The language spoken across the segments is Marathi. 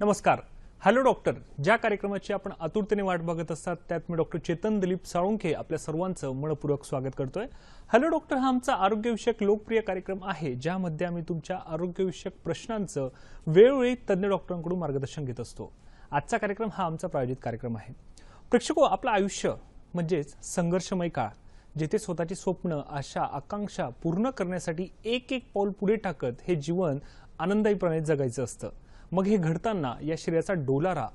नमस्कार. हॅलो डॉक्टर, ज्या कार्यक्रमाची आपण आतुरतेने वाट बघत असतात त्यात मी डॉक्टर चेतन दिलीप साळुंखे आपल्या सर्वांचं मनपूर्वक स्वागत करतोय. हॅलो डॉक्टर हा आमचा आरोग्यविषयक लोकप्रिय कार्यक्रम आहे ज्यामध्ये आम्ही तुमच्या आरोग्यविषयक प्रश्नांचं वेळोवेळी तज्ञ डॉक्टरांकडून मार्गदर्शन घेत असतो. आजचा कार्यक्रम हा आमचा प्रायोजित कार्यक्रम आहे. प्रेक्षको, आपलं आयुष्य म्हणजेच संघर्षमय काळ, जिथे स्वतःची स्वप्न, आशा, आकांक्षा पूर्ण करण्यासाठी एक एक पाऊल पुढे टाकत हे जीवन आनंददायीपणे जगायचं असतं. मग हे घडताना या शरीराचा डोलारा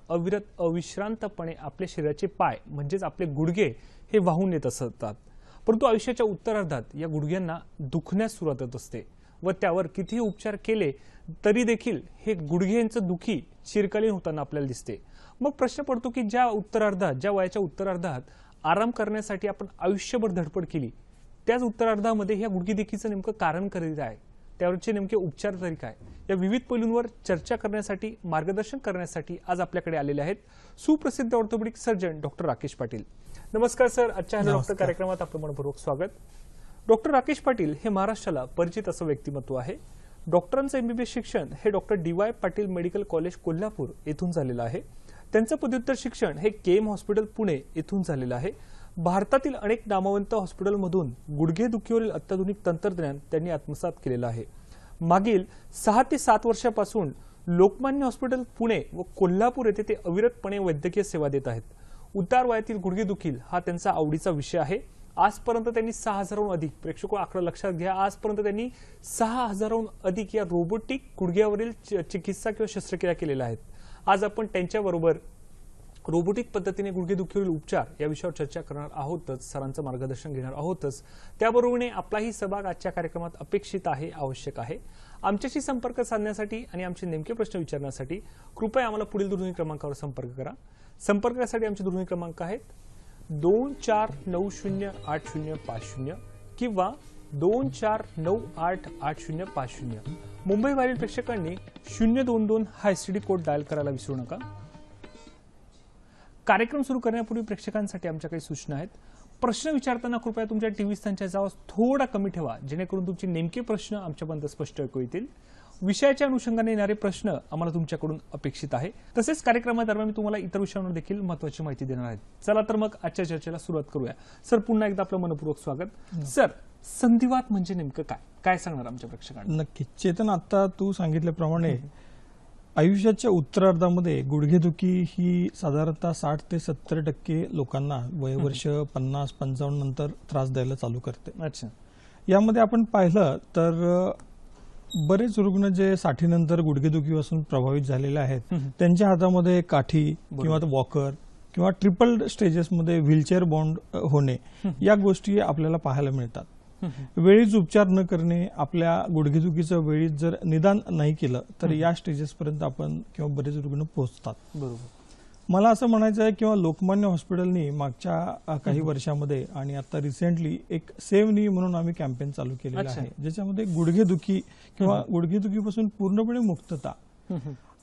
अविश्रांतपणे आपल्या शरीराचे पाय म्हणजेच आपले गुडघे हे वाहून येत असतात. परंतु आयुष्याच्या उत्तरार्धात या गुडघ्यांना दुखण्यास सुरुवात होत असते व त्यावर कितीही उपचार केले तरी देखील हे गुडघ्यांचं दुखी चिरकालीन होताना आपल्याला दिसते. मग प्रश्न पडतो की ज्या वयाच्या उत्तरार्धात आराम करण्यासाठी आपण आयुष्यभर धडपड केली, त्याच उत्तरार्धामध्ये ह्या गुडघेदुखीचं नेमकं कारण करीत आहे, त्यावरचे नेमके उपचार तरी काय, या विविध पैलूंवर चर्चा करण्यासाठी, मार्गदर्शन करण्यासाठी आज आपल्याकडे आलेले आहेत सुप्रसिद्ध orthopaedic surgeon doctor Rakesh Patil. नमस्कार सर, आजच्या हॅलो डॉक्टर कार्यक्रमात आपलं मनपूर्वक स्वागत. डॉक्टर राकेश पाटील हे महाराष्ट्राला परिचित असं व्यक्तिमत्व आहे. डॉक्टरांचं एमबीबीएस शिक्षण हे doctor DY Patil medical college Kolhapur येथून झालेलं आहे. त्यांचं पदव्युत्तर शिक्षण हे KM हॉस्पिटल पुणे येथून झालेलं आहे. भारतातील अनेक नामवंत हॉस्पिटलमधून गुडघेदुखीवरील अत्याधुनिक तंत्रज्ञान त्यांनी आत्मसात केलेलं आहे. मागील 6 ते 7 वर्षापासून लोकमान्य हॉस्पिटल पुणे व कोल्हापूर येथे ते अविरतपणे वैद्यकीय सेवा देत आहेत. उतार वयातील गुडघेदुखी हा त्यांचा आवडीचा विषय आहे. आजपर्यंत त्यांनी 6000हून अधिक, प्रेक्षको आकडा लक्षात घ्या, आजपर्यंत त्यांनी 6000हून अधिक या रोबोटिक गुडघ्यावरील चिकित्सा किंवा शस्त्रक्रिया केलेल्या आहेत. आज आपण त्यांच्याबरोबर रोबोटिक पद्धतीने गुडघेदुखीवरील उपचार या विषयावर चर्चा करणार आहोतच, सरांचं मार्गदर्शन घेणार आहोतच. त्याबरोबरीने आपलाही सहभाग आजच्या कार्यक्रमात अपेक्षित आहे, आवश्यक आहे. आमच्याशी संपर्क साधण्यासाठी आणि आमचे नेमके प्रश्न विचारण्यासाठी कृपया आम्हाला पुढील दूरध्वनी क्रमांकावर संपर्क करा. संपर्कासाठी आमचे दूरध्वनी क्रमांक आहेत 24908050 किंवा 24988050. मुंबईबाहेरील प्रेक्षकांनी 022 हा STD कोड डायल करायला विसरू नका. कार्यक्रम सुरू करण्यापूर्वी प्रेक्षकांसाठी आमच्या काही सूचना आहेत. प्रश्न विचारताना कृपया तुमच्या टीव्ही स्थानचा आवाज थोडा कमी ठेवा, जेणेकरून तुमचे नेमके प्रश्न आमच्यापर्यंत स्पष्ट ऐकू येतील. विषयाच्या अनुषंगाने येणारे प्रश्न आम्हाला तुमच्याकडून अपेक्षित आहे. तसेच कार्यक्रमादरम्यान मी तुम्हाला इतर विषयांवर देखील महत्त्वाची माहिती देणार आहे. चला तर मग आजच्या चर्चेला सुरुवात करूया. सर, पुन्हा एकदा आपलं मनपूर्वक स्वागत. सर, संधिवात म्हणजे नेमकं काय, काय सांगणार आमच्या प्रेक्षकांना? नक्की चेतन, आता तू सांगितल्याप्रमाणे आयुष्याच्या उत्तरार्धामध्ये गुडघेदुखी ही साधारणतः 60 ते 70% लोकांना वयवर्ष 50-55 नंतर त्रास द्यायला चालू करते. अच्छा. यामध्ये आपण पाहिलं तर बरेच रुग्ण जे 60 नंतर गुडघेदुखीपासून प्रभावित झालेले आहेत, त्यांच्या हातामध्ये काठी किंवा वॉकर किंवा ट्रिपल स्टेजेसमध्ये व्हीलचेअर बाउंड होणे या गोष्टी आपल्याला पाहायला मिळतात. वेळीच उपचार न करणे, आपल्या गुडघेदुखीचं वेळीच जर निदान नाही केलं तर या स्टेजेसपर्यंत आपण किंवा बरेच रुग्ण पोहोचतात. बरोबर. मला असं म्हणायचं आहे किंवा लोकमान्य हॉस्पिटलनी मागच्या काही वर्षामध्ये आणि आता रिसेंटली एक सेव्ह नी म्हणून आम्ही कॅम्पेन चालू केलेलं आहे, ज्याच्यामध्ये गुडघेदुखी किंवा गुडघेदुखीपासून पूर्णपणे मुक्तता.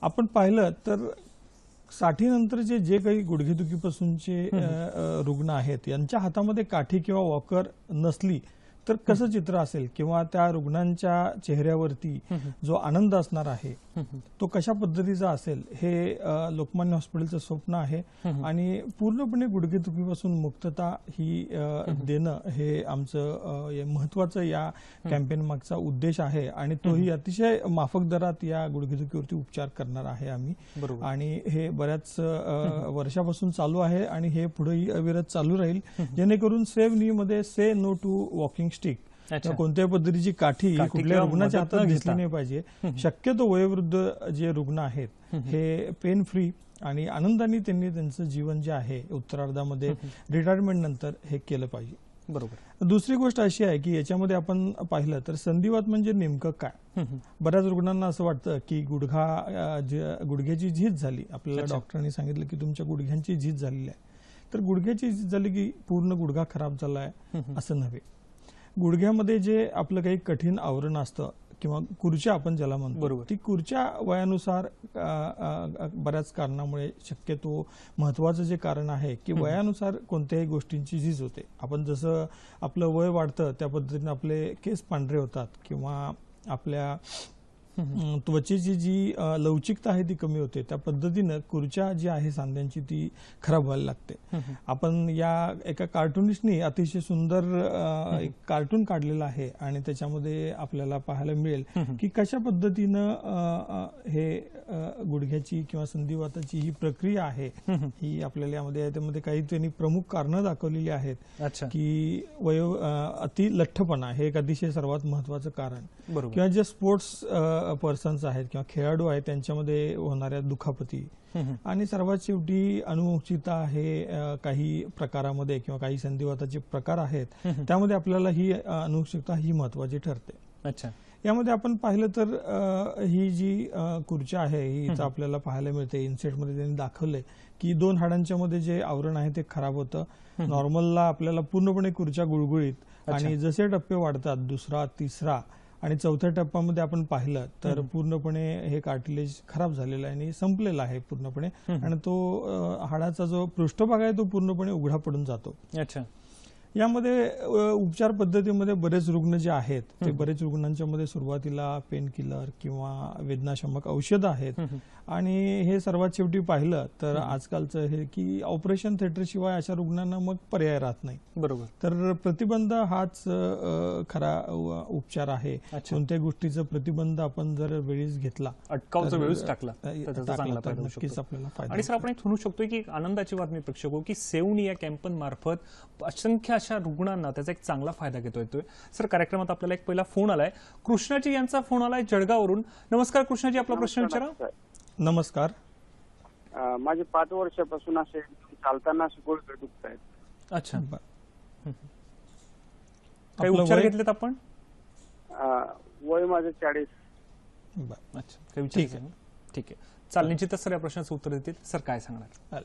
आपण पाहिलं तर 60 नंतरचे जे काही गुडघेदुखीपासूनचे रुग्ण आहेत यांच्या हातामध्ये काठी किंवा वॉकर नसली तर कसं चित्र असेल किंवा त्या रुग्णांच्या चेहऱ्यावरती जो आनंद असणार आहे तो कशा पद्धतीचा असेल, हे लोकमान्य हॉस्पिटलचं स्वप्न आहे. आणि पूर्णपणे गुडघेदुखीपासून मुक्तता ही देणं हे आमचं महत्वाचं या कॅम्पेन मागचा उद्देश आहे. आणि तोही अतिशय माफक दरात या गुडघेदुखीवरती उपचार करणार आहे आम्ही. आणि हे बऱ्याच वर्षापासून चालू आहे आणि हे पुढेही अविरत चालू राहील, जेणेकरून सेव्ह नी मध्ये से नो टू वॉकिंग स्टिक, कोणत्याही पद्धतीची काठी कुठल्या रुग्णाच्या हातात घेतली नाही पाहिजे. शक्यतो वयोवृद्ध जे रुग्ण आहेत हे पेन फ्री आणि आनंदाने त्यांनी त्यांचं जीवन जे आहे उत्तरार्धामध्ये रिटायरमेंट नंतर हे केलं पाहिजे. बरोबर. दुसरी गोष्ट अशी आहे की याच्यामध्ये आपण पाहिलं तर संधिवात म्हणजे नेमकं काय. बऱ्याच रुग्णांना असं वाटतं की गुडघ्याची झीज झाली, आपल्याला डॉक्टरांनी सांगितलं की तुमच्या गुडघ्यांची झीज झालेली आहे. तर गुडघ्याची झीज झाली की पूर्ण गुडघा खराब झालाय असं नव्हे. गुडघ्यामध्ये जे आपलं काही कठीण आवरण असतं किंवा खुर्च्या आपण ज्याला म्हणतो, ती खुर्च्या वयानुसार बऱ्याच कारणामुळे, शक्यतो महत्वाचं जे कारण आहे की वयानुसार कोणत्याही गोष्टींची झीज होते. आपण जसं आपलं वय वाढतं त्या पद्धतीने आपले केस पांढरे होतात किंवा आपल्या त्वचेची जी लवचिकता आहे ती कमी होते. त्या पद्धतीनं खुर्च्या जी आहे सांध्यांची ती खराब व्हायला लागते. आपण या एका कार्टुनिस्टनी अतिशय सुंदर एक कार्टून काढलेलं आहे आणि त्याच्यामध्ये आपल्याला पाहायला मिळेल की कशा पद्धतीनं हे गुडघ्याची किंवा संधिवाताची ही प्रक्रिया आहे ही आपल्याला यामध्ये काही त्यांनी प्रमुख कारणं दाखवलेली आहेत. की अति लठ्ठपणा हे एक अतिशय सर्वात महत्वाचं कारण, किंवा जे स्पोर्ट्स पर्सन्स आहेत किंवा खेळाडू आहेत त्यांच्यामध्ये होणाऱ्या दुखापती, आणि सर्वात शेवटी अनुवंशिकता आहे काही प्रकारामध्ये किंवा काही संधिवाताचे प्रकार आहेत त्यामध्ये आपल्याला ही अनुवंशिकता ही महत्वाची ठरते. यामध्ये आपण पाहिलं तर ही जी खुर्च्या आहे ही आपल्याला पाहायला मिळते. इन्सेटमध्ये त्यांनी दाखवलंय की 2 हाडांच्या मध्ये जे आवरण आहे ते खराब होतं. नॉर्मलला आपल्याला पूर्णपणे खुर्च्या गुळगुळीत, आणि जसे टप्पे वाढतात 2रा, 3रा आणि 4थ्या टप्प्यामध्ये आपण पाहिलं तर पूर्णपणे हे कार्टिलेज खराब झालेलं आहे आणि संपलेला आहे पूर्णपणे, आणि तो हाडाचा जो पृष्ठभाग आहे तो पूर्णपणे उघडा पडून जातो. यामध्ये उपचार पद्धतीमध्ये बरेच रुग्ण जे आहेत ते बरेच रुग्णांच्या मध्ये सुरुवातीला पेन किलर किंवा वेदनाशमक औषधं आहेत, आणि हे सर्वात शेवटी पाहिलं तर आजकालचं हे की ऑपरेशन थिएटर शिवाय अशा रुग्णांना मग पर्याय राहत नाही. बरोबर. तर प्रतिबंध हाच खरा उपचार आहे. कोणत्याही गोष्टीचा प्रतिबंध आपण जर वेळीच घेतला, अटकावचा वेळच टाकला तर नक्कीच आपल्याला फायदा. आणि सर आपण एक म्हणू शकतो की एक आनंदाची बातमी प्रेक्षक हो की सेवनी या कॅम्पेन मार्फत असंख्य अशा रुग्णांना त्याचा एक चांगला फायदा घेता येतोय. सर कार्यक्रमात आपल्याला एक पहिला फोन आलाय. कृष्णाजी यांचा फोन आलाय जळगाववरून. नमस्कार कृष्णाजी, आपला प्रश्न विचारा. नमस्कार. माझे 5 वर्षापासून असे चालताना असे गुडघे दुखत आहेत. अच्छा, काही उपचार घेतलेत आपण? वय माझं 40. अच्छा, काही विचार. ठीक आहे, चालण्याची तर सर या प्रश्नाचं उत्तर देतील. सर काय सांगणार?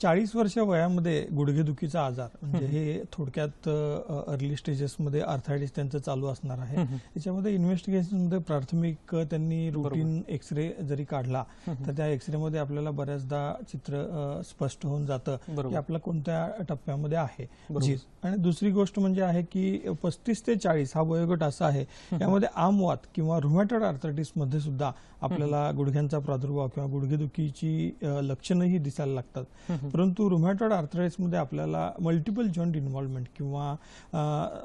40 वर्ष वयामध्ये गुडघेदुखीचा आजार म्हणजे हे थोडक्यात अर्ली स्टेजेसमध्ये आर्थरायटिस त्यांचं चालू असणार आहे. याच्यामध्ये इन्व्हेस्टिगेशनमध्ये प्राथमिक त्यांनी रुटीन एक्सरे जरी काढला तर त्या एक्सरे मध्ये आपल्याला बऱ्याचदा चित्र स्पष्ट होऊन जातं की आपला कोणत्या टप्प्यामध्ये आहे झीज. आणि दुसरी गोष्ट म्हणजे आहे की 35 ते 40 हा वयोगट असा आहे यामध्ये आमवात किंवा रुमॅटॉइड आर्थरायटिस मध्ये सुद्धा आपल्याला गुडघ्यांचा प्रादुर्भाव किंवा गुडघेदुखीची लक्षणंही दिसायला लागतात. परंतु रुमॅटॉइड आर्थरायटिस मध्ये आपल्याला मल्टिपल जॉईंट इन्व्हॉल्वमेंट किंवा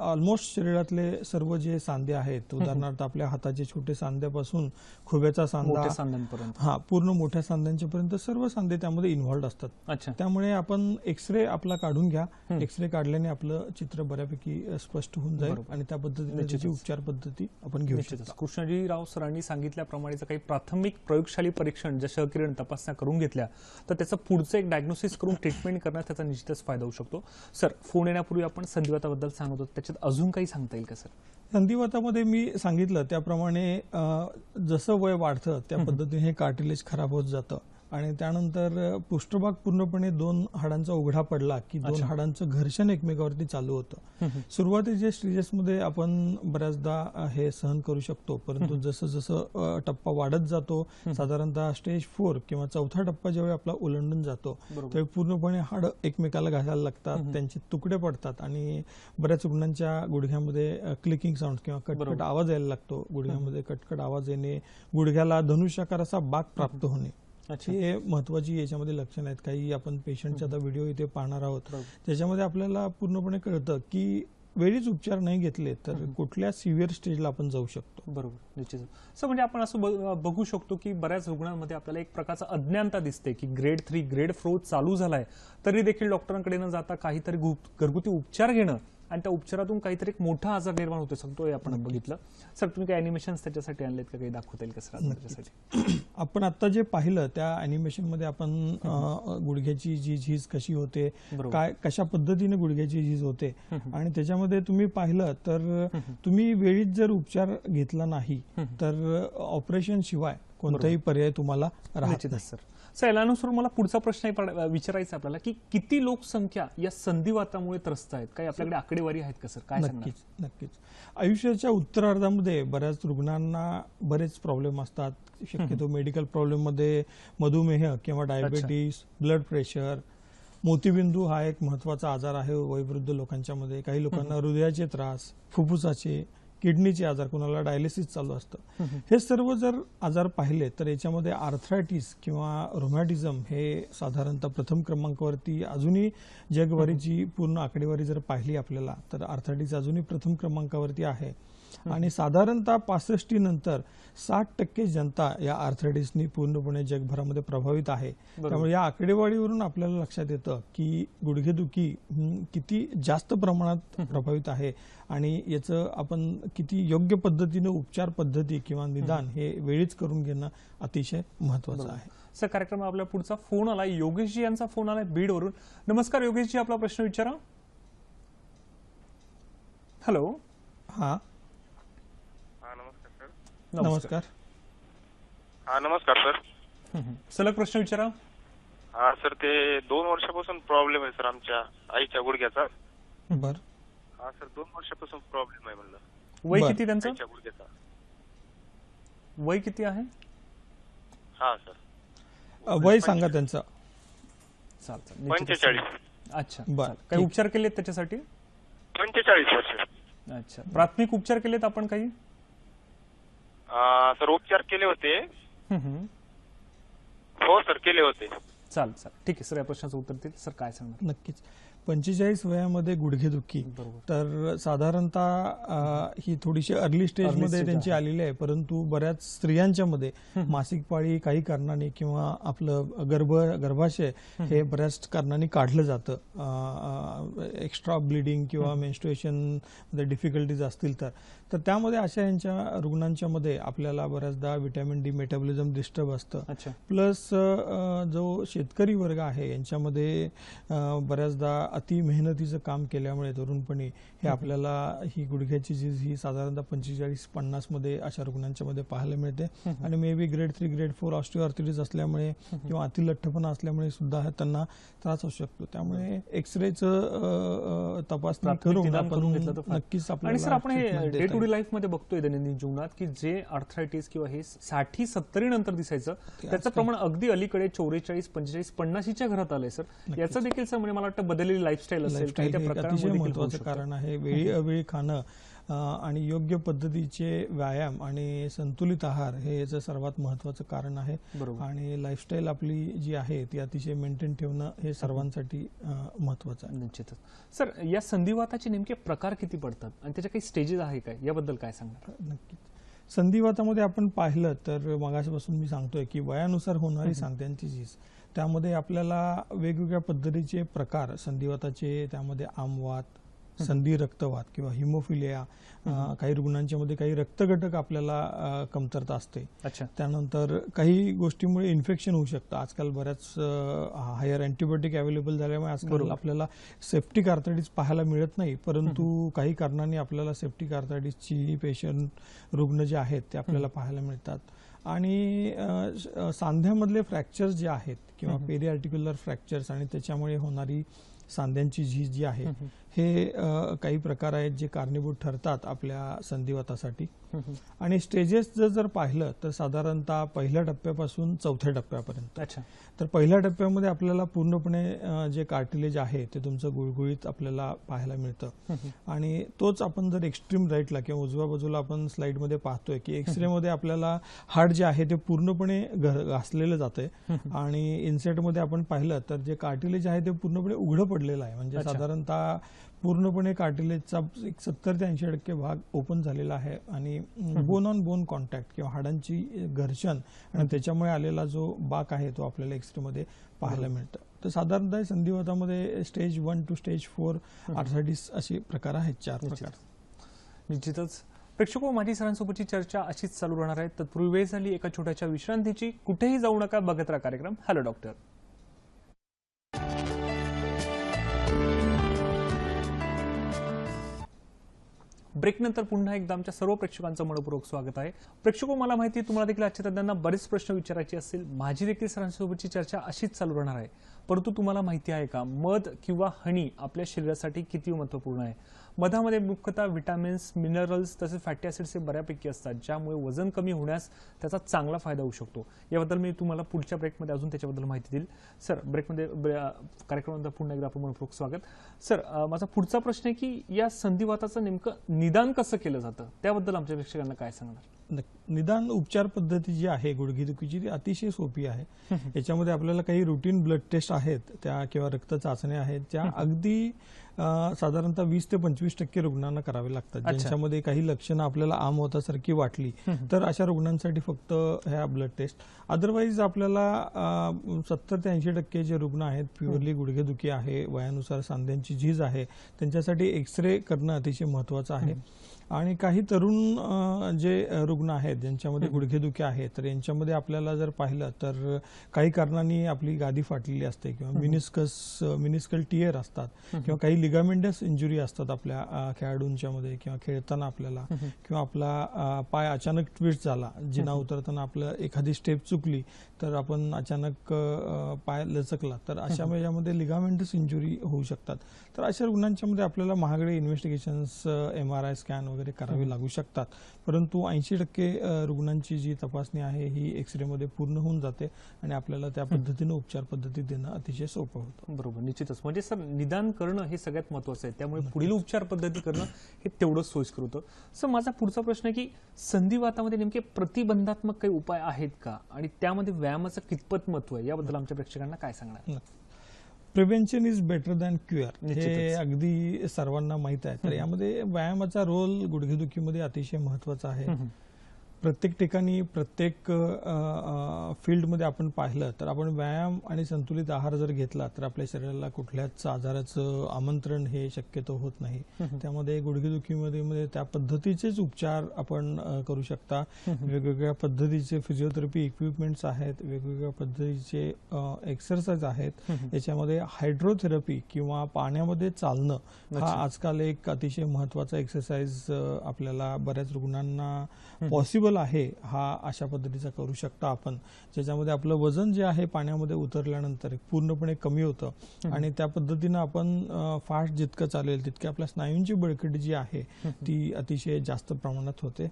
ऑलमोस्ट शरीरातले सर्व जे सांधे आहेत, उदाहरणार्थ आपल्या हाताचे छोटे सांध्यापासून खुब्याचा सांधा पूर्ण मोठ्या सांध्यांच्या पर्यंत सर्व सांधे त्यामध्ये इन्व्हॉल्व असतात. त्यामुळे आपण एक्सरे आपला काढून घ्या. एक्सरे काढल्याने आपलं चित्र बऱ्यापैकी स्पष्ट होऊन जाईल आणि त्या पद्धतीने त्याची उपचार पद्धती आपण घेऊ शकतो. कृष्णाजी राव सरांनी सांगितल्याप्रमाणे काही प्राथमिक प्रयोगशाली परीक्षण ज्या सहकिरण तपासण्या करून घेतल्या तर त्याचं पुढचं एक डायग्नोसिस करून ट्रीटमेंट करण्यात त्याचा निश्चितच फायदा होऊ शकतो. सर फोन येण्यापूर्वी आपण संधिवाताबद्दल सांगत होतो, त्याच्यात अजून काही सांगता येईल का सर? संधिवातामध्ये मी सांगितलं त्याप्रमाणे जसं वय वाढतं त्या पद्धतीने हे कार्टिलेज खराब होत जातं आणि त्यानंतर पृष्ठभाग पूर्णपणे 2 हाडांचा उघडा पडला की 2 हाडांचं घर्षण एकमेकावरती चालू होतं. सुरुवातीच्या स्टेजेसमध्ये आपण बऱ्याचदा हे सहन करू शकतो, परंतु जसं जसं टप्पा वाढत जातो, साधारणतः स्टेज 4 किंवा 4था टप्पा ज्यावेळी आपला ओलांडून जातो त्यावेळी पूर्णपणे हाड एकमेकाला घासायला लागतात, त्यांचे तुकडे पडतात आणि बऱ्याच रुग्णांच्या गुडघ्यामध्ये क्लिकिंग साऊंड किंवा कटकट आवाज यायला लागतो. गुडघ्यामध्ये कटकट आवाज येणे, गुडघ्याला धनुष्याकार असा बाक प्राप्त होणे, हे महत्वाची याच्यामध्ये लक्षण आहेत. काही आपण पेशंटचा आता व्हिडिओ इथे पाहणार आहोत त्याच्यामध्ये आपल्याला पूर्णपणे कळतं की वेळीच उपचार नाही घेतले तर कुठल्या सिव्हिअर स्टेजला आपण जाऊ शकतो. बरोबर, निश्चित. सर म्हणजे आपण असं बघू शकतो की बऱ्याच रुग्णांमध्ये आपल्याला एक प्रकारचा अज्ञानता दिसते की ग्रेड 3 ग्रेड 4 चालू झालाय तरी देखील डॉक्टरांकडे न जाता काहीतरी घरगुती उपचार घेणं आणि त्या उपचारातून काहीतरी एक मोठा आजार निर्माण होतो सांगतो आपण बघितलं. सर तुम्ही काही अॅनिमेशन्स त्याच्यासाठी आणलेत का, काही दाखवता येईल का सर त्याच्यासाठी? आपण आता जे पाहिलं त्या अॅनिमेशन मध्ये आपण गुडघ्याची जी झीज कशी होते, काय कशा पद्धतीने गुडघ्याची झीज होते आणि त्याच्यामध्ये तुम्ही पाहिलं तर तुम्ही वेळीच जर उपचार घेतला नाही तर ऑपरेशन शिवाय कोणताही पर्याय तुम्हाला राहत नाही. सर सर यानुसार मला पुढचा प्रश्न विचारायचा आपल्याला की किती लोकसंख्या या संधिवातामुळे त्रस्त आहेत, काही आपल्याकडे आकडेवारी आहेत का सर? काय? नक्कीच. आयुष्याच्या उत्तरार्धामध्ये बऱ्याच रुग्णांना बरेच प्रॉब्लेम असतात. शक्यतो मेडिकल प्रॉब्लेम मध्ये मधुमेह किंवा डायबिटीस, ब्लड प्रेशर, मोतीबिंदू हा एक महत्वाचा आजार आहे वयोवृद्ध लोकांच्या मध्ये. काही लोकांना हृदयाचे त्रास, फुफ्फुसाचे किडनीचे आजार, कुणाला डायलिसिस चालू असतं, हे सर्व जर आजार पाहिले तर याच्यामध्ये आर्थरायटिस किंवा रोमॅटिझम हे साधारणतः प्रथम क्रमांकावरती अजूनही जगभराची पूर्ण आकडेवारी जर पाहिली आपल्याला तर आर्थरायटिस अजूनही प्रथम क्रमांकावरती आहे. आणि साधारणतः 65 नंतर 60% जनता या आर्थरायटिसनी पूर्णपणे जगभरामध्ये प्रभावित आहे. त्यामुळे या आकडेवारीवरून आपल्याला लक्षात येतं की गुडघेदुखी किती जास्त प्रमाणात प्रभावित आहे आणि याचं आपण किती योग्य पद्धतीने उपचार पद्धती किंवा निदान हे वेळीच करून घेणं अतिशय महत्वाचं आहे. सर, कार्यक्रम आपला पुढचा फोन आला, योगेशजी यांचा फोन आलाय बीडवरून. नमस्कार योगेशजी, आपला प्रश्न विचारा. हॅलो. हा नमस्कार. हा नमस्कार सर. सलग प्रश्न विचारा. हा सर, ते 2 वर्षापासून प्रॉब्लेम आहे सर आमच्या आईच्या गुडघ्याचा. बर. हा सर, 2 वर्षापासून प्रॉब्लेम आहे म्हणलं. वय किती त्यांचं? आईच्या गुडघ्याचा वय किती आहे? हा सर, वय सांगा त्यांचं. चालतं. 45. अच्छा, बरं. काही उपचार केलेत त्याच्यासाठी? 45 वर्ष. अच्छा, प्राथमिक उपचार केलेत आपण काही? सर, उपचार केले होते. हो सर, केले होते. चालेल. ठीक आहे सर, या प्रश्नाचं उत्तर देईल. सर काय सांगणार? नक्कीच. 45 वयामध्ये गुडघेदुखी तर साधारणतः ही थोडीशी अर्ली स्टेजमध्ये त्यांची आलेली आहे, परंतु बऱ्याच स्त्रियांच्या मध्ये मासिक पाळी काही कारणाने किंवा आपलं गर्भाशय हे बऱ्याच कारणांनी काढलं जातं, एक्स्ट्रा ब्लिडिंग किंवा मेन्स्ट्रुएशन मध्ये डिफिकल्टीज असतील तर त्यामध्ये अशा यांच्या रुग्णांच्या मध्ये आपल्याला बऱ्याचदा व्हिटॅमिन डी मेटाबॉलिझम डिस्टर्ब असतं. प्लस जो शेतकरी वर्ग आहे यांच्यामध्ये बऱ्याचदा अति मेहनतीचं काम केल्यामुळे तरुणपणी हे आपल्याला ही गुडघ्याची झीज ही साधारणतः 45-50 मध्ये अशा रुग्णांच्या मध्ये पाहायला मिळते. आणि may be grade 3 grade 4 osteoarthritis असल्यामुळे किंवा अतिलठ्ठपणा असल्यामुळे सुद्धा त्यांना त्रास होऊ शकतो. त्यामुळे एक्सरेचं तपासणी करून आपण नक्कीच आपल्याला. आणि सर, आपण हे डे टू डे लाईफ मध्ये बघतोय दैनंदिन जीवनात की जे आर्थरायटिस किंवा हे 60-70 नंतर दिसायचं त्याचं प्रमाण अगदी अलीकडे 44, 45, 50च्या घरात आलंय सर. याचं देखील सर म्हणजे मला वाटतं बदललेली लाईफस्टाईल असेल, अतिशय महत्वाचं कारण आहे. वेळी अवेळी खाणं आणि योग्य पद्धतीचे व्यायाम आणि संतुलित आहार हे याचं सर्वात महत्वाचं कारण आहे. आणि लाईफस्टाईल आपली जी आहे ती अतिशय मेंटेन ठेवणं हे सर्वांसाठी महत्वाचं आहे. निश्चितच. सर, या संधिवाताचे नेमके प्रकार किती पडतात आणि त्याच्या काही स्टेजेस आहे काय, याबद्दल काय सांगणार? नक्कीच. संधिवातामध्ये आपण पाहिलं तर मगापासून मी सांगतोय की वयानुसार होणारी सांध्यांची झीज, त्यामध्ये आपल्याला वेगवेगळ्या पद्धतीचे प्रकार संधिवाताचे, त्यामध्ये आमवात, संधी रक्तवात किंवा हिमोफिलिया, काही रुग्णांच्या मध्ये काही रक्तघटक आपल्याला कमतरता असते. त्यानंतर काही गोष्टीमुळे इन्फेक्शन होऊ शकतं. आजकाल बऱ्याच हायर अँटीबायोटिक अवेलेबल झाल्यामुळे आजकाल आपल्याला सेप्टिक आर्थरायटिस पाहायला मिळत नाही, परंतु काही कारणांनी आपल्याला सेप्टिक आर्थरायटिसची पेशंट रुग्ण जे आहेत ते आपल्याला पाहायला मिळतात. आणि सांध्यामधले फ्रॅक्चर्स जे आहेत किंवा पेरी आर्टिक्युलर फ्रॅक्चर्स आणि त्याच्यामुळे होणारी सांध्यांची झीज जी आहे हे काही प्रकार आहेत जे कारणीभूत ठरतात आपल्या संधिवातासाठी. आणि स्टेजेस जर पाहिलं तर साधारणतः पहिल्या टप्प्यापासून चौथ्या टप्प्यापर्यंत. तर पहिल्या टप्प्यामध्ये आपल्याला पूर्णपणे जे कार्टिलेज आहे ते तुमचं गुळगुळीत आपल्याला पाहायला मिळतं. आणि तोच आपण जर एक्स्ट्रीम राईटला किंवा उजव्या बाजूला आपण स्लाइडमध्ये पाहतोय की एक्सरे मध्ये आपल्याला हाड जे आहे ते पूर्णपणे घासलेलं जातंय. आणि इन्सेटमध्ये आपण पाहिलं तर जे कार्टिलेज आहे ते पूर्णपणे उघडं पडलेलं आहे. म्हणजे साधारणतः पूर्णपणे कार्टिलेजचा 70 ते 80% भाग ओपन झालेला आहे. आणि बोन ऑन बोन कॉन्टॅक्ट किंवा हाडांची घर्षण आणि त्याच्यामुळे आलेला जो बाक आहे तो आपल्याला एक्सरे मध्ये पाहायला मिळतं. तर साधारणतः संधिवातामध्ये स्टेज 1 to स्टेज 4 आर्थरायटिस असे प्रकार आहेत, 4 प्रकार. निश्चितच. प्रेक्षको, माझी सरांसोबतची चर्चा अशीच चालू राहणार आहे. तत्पूर्वी वेळ झाली एका छोट्याशा विश्रांतीची. कुठेही जाऊ नका, बघत राहा कार्यक्रम हॅलो डॉक्टर. ब्रेकनंतर पुन्हा एकदा आमच्या सर्व प्रेक्षकांचं मनपूर्वक स्वागत आहे. प्रेक्षको, मला माहिती आहे तुम्हाला देखील आजच्या तज्ञांना बरेच प्रश्न विचारायचे असतील. माझी देखील सरांसोबतची चर्चा अशीच चालू राहणार आहे. परंतु तुम्हाला माहिती आहे का, मध किंवा हनी आपल्या शरीरासाठी किती महत्त्वपूर्ण आहे? मधामध्ये मुख्यतः विटामिन्स, मिनरल्स तसेच फॅटी ॲसिड्स हे बऱ्यापैकी असतात, ज्यामुळे वजन कमी होण्यास त्याचा चांगला फायदा होऊ शकतो. याबद्दल मी तुम्हाला पुढच्या ब्रेकमध्ये अजून त्याच्याबद्दल माहिती देईल. सर, ब्रेकमध्ये कार्यक्रमामध्ये पुन्हा एकदा आपलं मनपूर्वक स्वागत. सर, माझा पुढचा प्रश्न आहे की या संधिवाताचं नेमकं निदान कसं केलं जातं, त्याबद्दल आमच्या प्रेक्षकांना काय सांगणार? निदान उपचार पद्धती जी आहे गुडघेदुखीची ती अतिशय सोपी आहे. याच्यामध्ये आपल्याला काही रुटीन ब्लड टेस्ट आहेत त्या किंवा रक्त चाचण्या आहेत ज्या अगदी साधारणतः 20 ते 25% रुग्णांना करावे लागतात. ज्यांच्यामध्ये काही लक्षणं आपल्याला आम होतासारखी वाटली तर अशा रुग्णांसाठी फक्त ह्या ब्लड टेस्ट. अदरवाईज आपल्याला 70 ते 80% जे रुग्ण आहेत प्युअरली गुडघेदुखी आहे, वयानुसार सांध्यांची झीज आहे, त्यांच्यासाठी एक्सरे करणं अतिशय महत्त्वाचं आहे. आणि काही तरुण जे रुग्ण आहेत ज्यांच्यामध्ये गुडघेदुखी आहे तर यांच्यामध्ये आपल्याला जर पाहिलं तर काही कारणांनी आपली गादी फाटलेली असते किंवा मिनिस्कल टियर असतात किंवा काही लिगामेंटस इंजुरी असतात आपल्या खेळाडूंच्या मध्ये किंवा खेळताना आपल्याला, किंवा आपला पाय अचानक ट्विस्ट झाला, जिना उतरताना आपलं एखादी स्टेप चुकली तर आपण अचानक पाय लचकला तर अशा यामध्ये लिगामेंटस इंजुरी होऊ शकतात. तर अशा रुग्णांच्या मध्ये आपल्याला महागडे इन्व्हेस्टिगेशन्स, MRI स्कॅन वगैरे करावे लागू शकतात. परंतु 80% रुग्णांची जी तपासणी आहे ही एक्सरे मध्ये पूर्ण होऊन जाते आणि आपल्याला त्या पद्धतीने उपचार पद्धती देणं अतिशय सोपं होतं. बरोबर, निश्चितच. म्हणजे सर, निदान करणं हे सगळ्यात महत्त्वाचं आहे, त्यामुळे पुढील उपचार पद्धती करणं हे तेवढंच सोयीस्कर होतं. सर, माझा पुढचा प्रश्न आहे की संधिवातामध्ये नेमके प्रतिबंधात्मक काही उपाय आहेत का, आणि त्यामध्ये व्यायामाचं कितपत महत्त्व आहे, याबद्दल आमच्या प्रेक्षकांना काय सांगणार? Prevention is better than cure हे अगदी सर्वांना माहित आहे. तर यामध्ये व्यायामाचा रोल गुडघेदुखीमध्ये अतिशय महत्त्वाचा आहे. प्रत्येक ठिकाणी प्रत्येक फील्डमध्ये आपण पाहिलं तर आपण व्यायाम आणि संतुलित आहार जर घेतला तर आपल्या शरीराला कुठल्याच आजाराचं आमंत्रण हे शक्यतो होत नाही. त्यामध्ये गुडघेदुखीमध्ये त्या पद्धतीचेच उपचार आपण करू शकता. वेगवेगळ्या पद्धतीचे फिजिओथेरपी इक्विपमेंट्स आहेत, वेगवेगळ्या पद्धतीचे एक्सरसाइज आहेत. याच्यामध्ये हायड्रोथेरपी किंवा पाण्यामध्ये चालणं हा आजकाल एक अतिशय महत्त्वाचा एक्सरसाइज आपल्याला बऱ्याच रुग्णांना पॉसिबल आहे. हा अशा पद्धतीचा करू शकता आपण, ज्याच्यामध्ये आपलं वजन जे आहे पाण्यामध्ये उतरल्यानंतर पूर्णपणे कमी होतं आणि त्या पद्धतीनं आपण फास्ट जितकं चालेल तितके आपल्या स्नायूंची बळकटी जी आहे ती अतिशय जास्त प्रमाणात होते.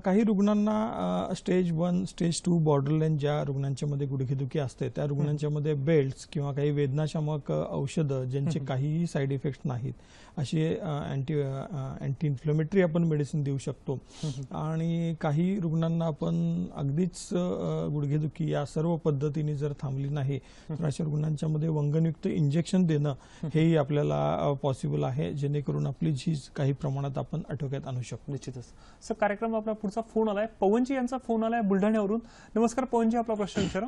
काही रुग्णांना स्टेज 1, स्टेज 2 बॉर्डरलाईन ज्या रुग्णांच्या मध्ये गुडघेदुखी असते त्या रुग्णांच्या मध्ये बेल्ट्स किंवा काही वेदनाशामक औषधं ज्यांचे काहीही साईड इफेक्ट नाहीत असे अँटी इन्फ्लेमेटरी आपण मेडिसिन देऊ शकतो. आणि काही रुग्णांना आपण अगदीच गुडघेदुखी या सर्व पद्धतीने जर थांबली नाही तर अशा रुग्णांच्या मध्ये वंगनयुक्त इंजेक्शन देणं हेही आपल्याला पॉसिबल आहे, जेणेकरून आपली झीज काही प्रमाणात आपण आटोक्यात आणू शकतो. निश्चितच. सर, कार्यक्रम आपला पुढचा फोन आलाय, पवनजी यांचा फोन आलाय बुलढाण्यावरून. नमस्कार पवनजी, आपला प्रश्न विचारा.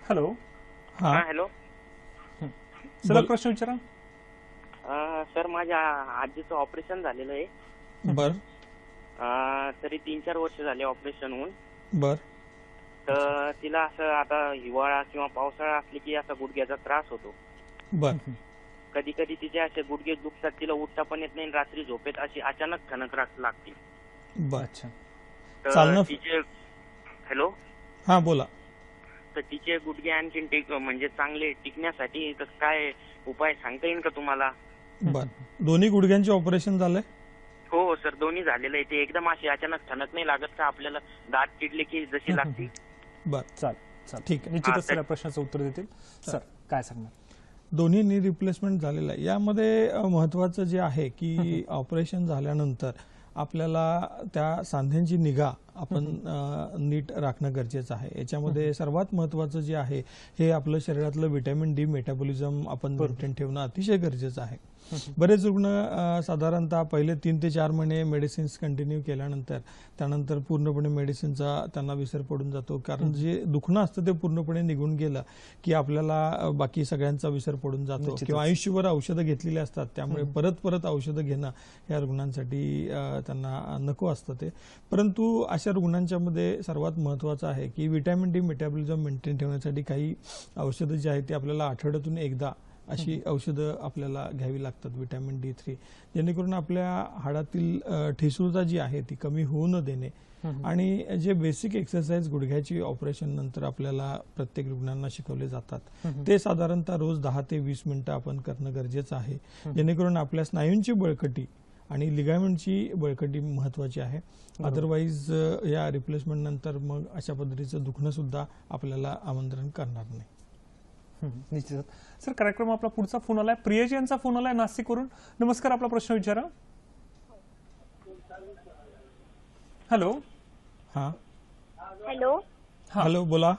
हॅलो. हा, हॅलो सर, प्रश्न विचारा. सर, माझ्या आजीचं ऑपरेशन झालेलं आहे. बर. तरी 3-4 वर्ष झाले ऑपरेशन होऊन. बर. तर तिला असं आता हिवाळा किंवा पावसाळा असले की असा गुडघ्याचा त्रास होतो. बर. कधी कधी तिचे असे गुडघे दुखतात, तिला उठता पण येत नाही, रात्री झोपेत अशी अचानक खनक लागते. बर. तर तिचे हॅलो. हा, बोला. तर तिचे गुडघे आणखी म्हणजे चांगले टिकण्यासाठी काय उपाय सांगता येईल का तुम्हाला? बर. दोन्ही गुडघ्यांचे ऑपरेशन झालंय? हो सर, दोन्ही झालेलं आहे. ते एकदम अशी अचानक खनक नाही लागत का आपल्याला, दात किडले की जशी लागते? बर, चालेल. ठीक आहे. निश्चितच सर प्रश्नाचं उत्तर देतील. सर, काय सांगणार? दोन्ही नी रिप्लेसमेंट झालेलं आहे. यामध्ये महत्वाचं जे आहे की ऑपरेशन झाल्यानंतर आपल्याला त्या सांध्यांची निगा आपण नीट राखणं गरजेचं आहे. याच्यामध्ये सर्वात महत्वाचं जे आहे हे आपलं शरीरातलं व्हिटॅमिन डी मेटाबॉलिझम आपण मेंटेन ठेवणं अतिशय गरजेचं आहे. बरेच रुग्ण साधारणतः पहिले 3 ते 4 महिने मेडिसिन्स कंटिन्यू केल्यानंतर त्यानंतर पूर्णपणे मेडिसिनचा त्यांना विसर पडून जातो, कारण जे दुखणं असतं ते पूर्णपणे निघून गेलं की आपल्याला बाकी सगळ्यांचा विसर पडून जातो किंवा आयुष्यभर औषधं घेतलेली असतात. त्यामुळे परत परत औषधं घेणं या रुग्णांसाठी त्यांना नको असतं ते. परंतु अशा रुग्णांच्या मध्ये सर्वात महत्वाचं आहे की व्हिटॅमिन डी मेटाबॉलिझम मेंटेन ठेवण्यासाठी काही औषधं जी आहेत ती आपल्याला आठवड्यातून एकदा अशी औषधं आपल्याला घ्यावी लागतात, विटॅमिन D3, जेणेकरून आपल्या हाडातील ठिसूळता जी आहे ती कमी होऊ न देणे. आणि जे बेसिक एक्सरसाइज गुडघ्याची ऑपरेशन नंतर आपल्याला प्रत्येक रुग्णांना शिकवले जातात ते साधारणतः रोज 10 ते 20 मिनिटं आपण करणं गरजेचं आहे, जेणेकरून आपल्या स्नायूंची बळकटी आणि लिगामेंटची बळकटी महत्वाची आहे. अदरवाईज या रिप्लेसमेंट नंतर मग अशा पद्धतीचं दुखणं सुद्धा आपल्याला आमंत्रण करणार नाही. निश्चितच. सर, कार्यक्रम आपला पुढचा फोन आलाय, प्रियाजी यांचा फोन आलाय नाशिकवरून. नमस्कार, आपला प्रश्न विचारा. हॅलो. हा, हॅलो. हॅलो, बोला.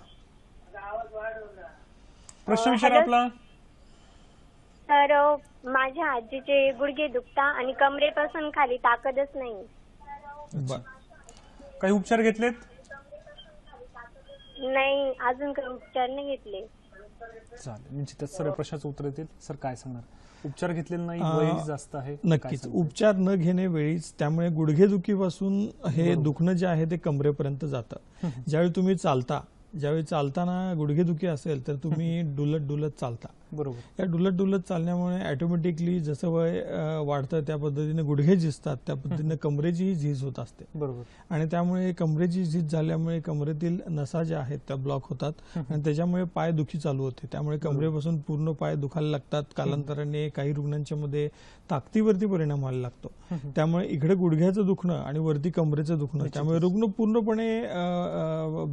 प्रश्न विचारा आपला. तर माझ्या आजीचे गुडघे दुखता आणि कमरेपासून खाली ताकदच नाही. काही उपचार घेतलेत? नाही, अजून काही उपचार नाही घेतले. चालेल, निश्चितच सर प्रश्नाचं उत्तर देतील. सर, काय सांगणार? उपचार घेतलेले नाही, वय जास्त आहे? नक्कीच उपचार न घेणे वेळीच, त्यामुळे गुडघेदुखीपासून हे दुखणं जे आहे ते कमरेपर्यंत जातं. ज्यावेळी तुम्ही चालता, ज्यावेळी चालताना गुडघेदुखी असेल तर तुम्ही डुलत डुलत चालता. बरोबर. या डुलत डुलत चालण्यामुळे ऑटोमॅटिकली जसं वय वाढतं त्या पद्धतीने गुडघे झिजतात, त्या पद्धतीने कमरेचीही झीज होत असते. बरोबर. आणि त्यामुळे कमरेची झीज झाल्यामुळे कमरेतील नसा ज्या आहेत त्या ब्लॉक होतात आणि त्याच्यामुळे पाय दुखी चालू होते. त्यामुळे कमरेपासून पूर्ण पाय दुखायला लागतात. कालांतराने काही रुग्णांच्या मध्ये ताकदीवरती परिणाम व्हायला लागतो. त्यामुळे इकडे गुडघ्याचं दुखणं आणि वरती कमरेचं दुखणं, त्यामुळे रुग्ण पूर्णपणे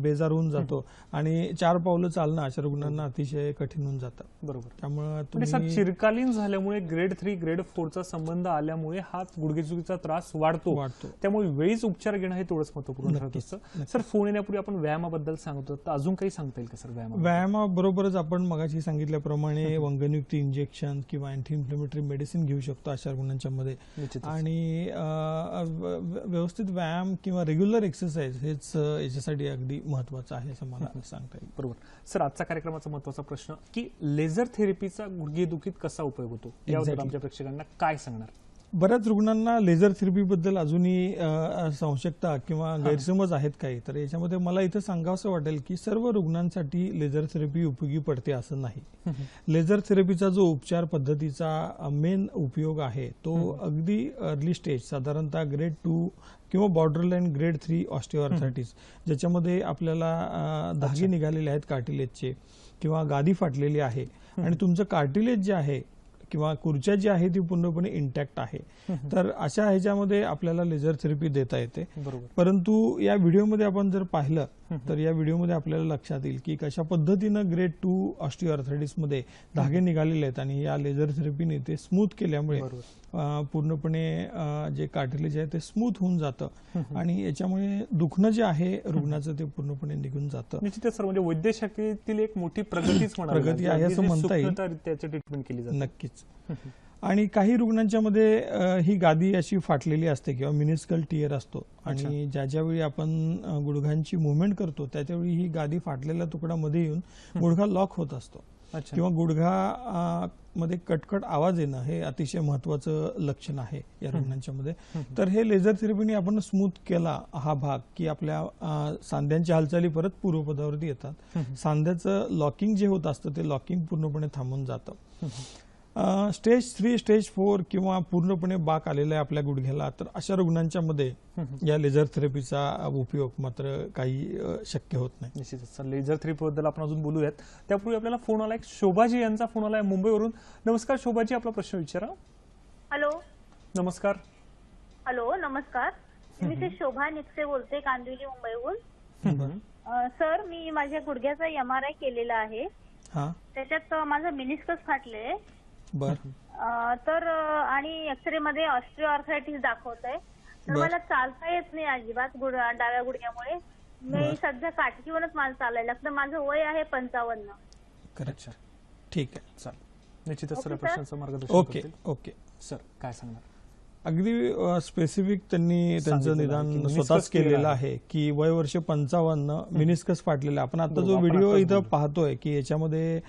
बेजार होऊन जातो आणि 4 पावलं चालणं अशा रुग्णांना अतिशय कठीण होऊन जातं. बरोबर. त्यामुळे तुम्ही चिरकालीन झाल्यामुळे ग्रेड 3 ग्रेड 4चा संबंध आल्यामुळे हा गुडघेदुखीचा त्रास वाढतो. त्यामुळे वेळीच उपचार घेणं हे तेवढंच महत्त्वपूर्ण ठरत असतं. सर, फोन येण्यापूर्वी आपण व्यायामाबद्दल सांगतो, तर अजून काही सांगता येईल का सर? व्यायामाबरोबरच आपण मगाशी सांगितल्याप्रमाणे वंगनयुक्त इंजेक्शन किंवा अँटी इन्फ्लेमेटरी मेडिसिन घेऊ शकतो अशा रुग्णांच्या मध्ये. आणि व्यवस्थित व्यायाम किंवा रेग्युलर एक्सरसाइज हेच याच्यासाठी अगदी महत्वाचं आहे असं मला सांगता येईल. बरोबर. सर, आजचा कार्यक्रमाचा महत्त्वाचा प्रश्न की लेझर थेरपीचा गुडघेदुखीत कसा उपयोग होतो, याबद्दल आमच्या प्रेक्षकांना काय सांगणार? बऱ्याच रुग्णांना लेझर थेरपीबद्दल अजूनही संशयता किंवा गैरसमज आहेत काही. तर याच्यामध्ये मला इथं सांगावंसं वाटेल की सर्व रुग्णांसाठी लेझर थेरपी उपयोगी पडते असं नाही. लेझर थेरपीचा जो उपचार पद्धतीचा मेन उपयोग आहे तो अगदी अर्ली स्टेज, साधारणतः ग्रेड 2 किंवा बॉर्डरलाईन ग्रेड 3 ऑस्टिओआर्थरायटिस, ज्याच्यामध्ये आपल्याला धागे निघालेले आहेत कार्टिलेजचे किंवा गादी फाटलेली आहे आणि तुमचं कार्टिलेज जे आहे किंवा खुर्च्या जी आहे ती पूर्णपणे इंटॅक्ट आहे, तर अशा ह्याच्यामध्ये आपल्याला लेझर थेरपी देता येते. परंतु या व्हिडिओमध्ये आपण जर पाहिलं तर या व्हिडिओमध्ये आपल्याला लक्षात येईल की कशा पद्धतीनं ग्रेड 2 ऑस्टिओआर्थरायटिस मध्ये धागे निघालेले आहेत आणि या लेझर थेरपीने ते स्मूथ केल्यामुळे पूर्णपणे जे कार्टिलेज आहे ते स्मूथ होऊन जातं आणि याच्यामुळे दुखणं जे आहे रुग्णाचं ते पूर्णपणे निघून जातं. निश्चितच सर, म्हणजे वैद्यशाखेतील एक मोठी प्रगती आहे असं म्हणता येईल. त्याची ट्रीटमेंट केली जाते. नक्कीच. आणि काही रुग्णांच्या मध्ये ही गादी अशी फाटलेली असते किंवा मिनिस्कल टियर असतो आणि ज्यावेळी आपण गुडघ्यांची मुवमेंट करतो त्याच्यावेळी ही गादी फाटलेला तुकडा मध्ये येऊन गुडघा लॉक होत असतो किंवा गुडघा मध्ये कटकट आवाज येणं हे अतिशय महत्वाचं लक्षण आहे या रुग्णांच्या मध्ये. तर हे लेझर थेरपीने आपण स्मूथ केला हा भाग की आपल्या सांध्यांच्या हालचाली परत पूर्वपदावरती येतात. सांध्याचं लॉकिंग जे होत असतं ते लॉकिंग पूर्णपणे थांबून जातं. स्टेज 3 स्टेज 4 किंवा पूर्णपणे बाक आलेला आहे आपल्या गुडघ्याला, तर अशा रुग्णांच्या मध्ये या लेझर थेरपीचा उपयोग मात्र काही शक्य होत नाही. निश्चितच. लेझर थेरपीबद्दल आपण अजून बोलूयात. त्यापूर्वी आपल्याला फोन आला, एक शोभाजी यांचा फोन आलाय मुंबईवरून. नमस्कार शोभाजी, आपला प्रश्न विचारा. हॅलो. नमस्कार. हॅलो, नमस्कार. मी शोभा निकसे बोलते, कांदिवली, मुंबईहून. सर, मी माझ्या गुडघ्याचा MRI केलेला आहे. त्याच्यात माझं मिनिस्कस फाटले. तर आणि एक्सरे मध्ये ऑस्टिओआर्थरायटिस दाखवतंय. तर मला चालता येत नाही अजिबात डाव्या गुडघ्यामुळे. मी सध्या काटकीवरच मला चालायला लागतं. माझं वय आहे 55. करेक्ट. ठीक आहे, चालेल. निश्चितच सर प्रश्नाचं मार्गदर्शन. ओके सर, काय सांगणार? अगदी स्पेसिफिक त्यांनी त्यांचं निदान स्वतःच केलेलं आहे की वय वर्ष 55, मिनिस्कस फाटलेला. आपण आता जो व्हिडिओ इथं पाहतोय की याच्यामध्ये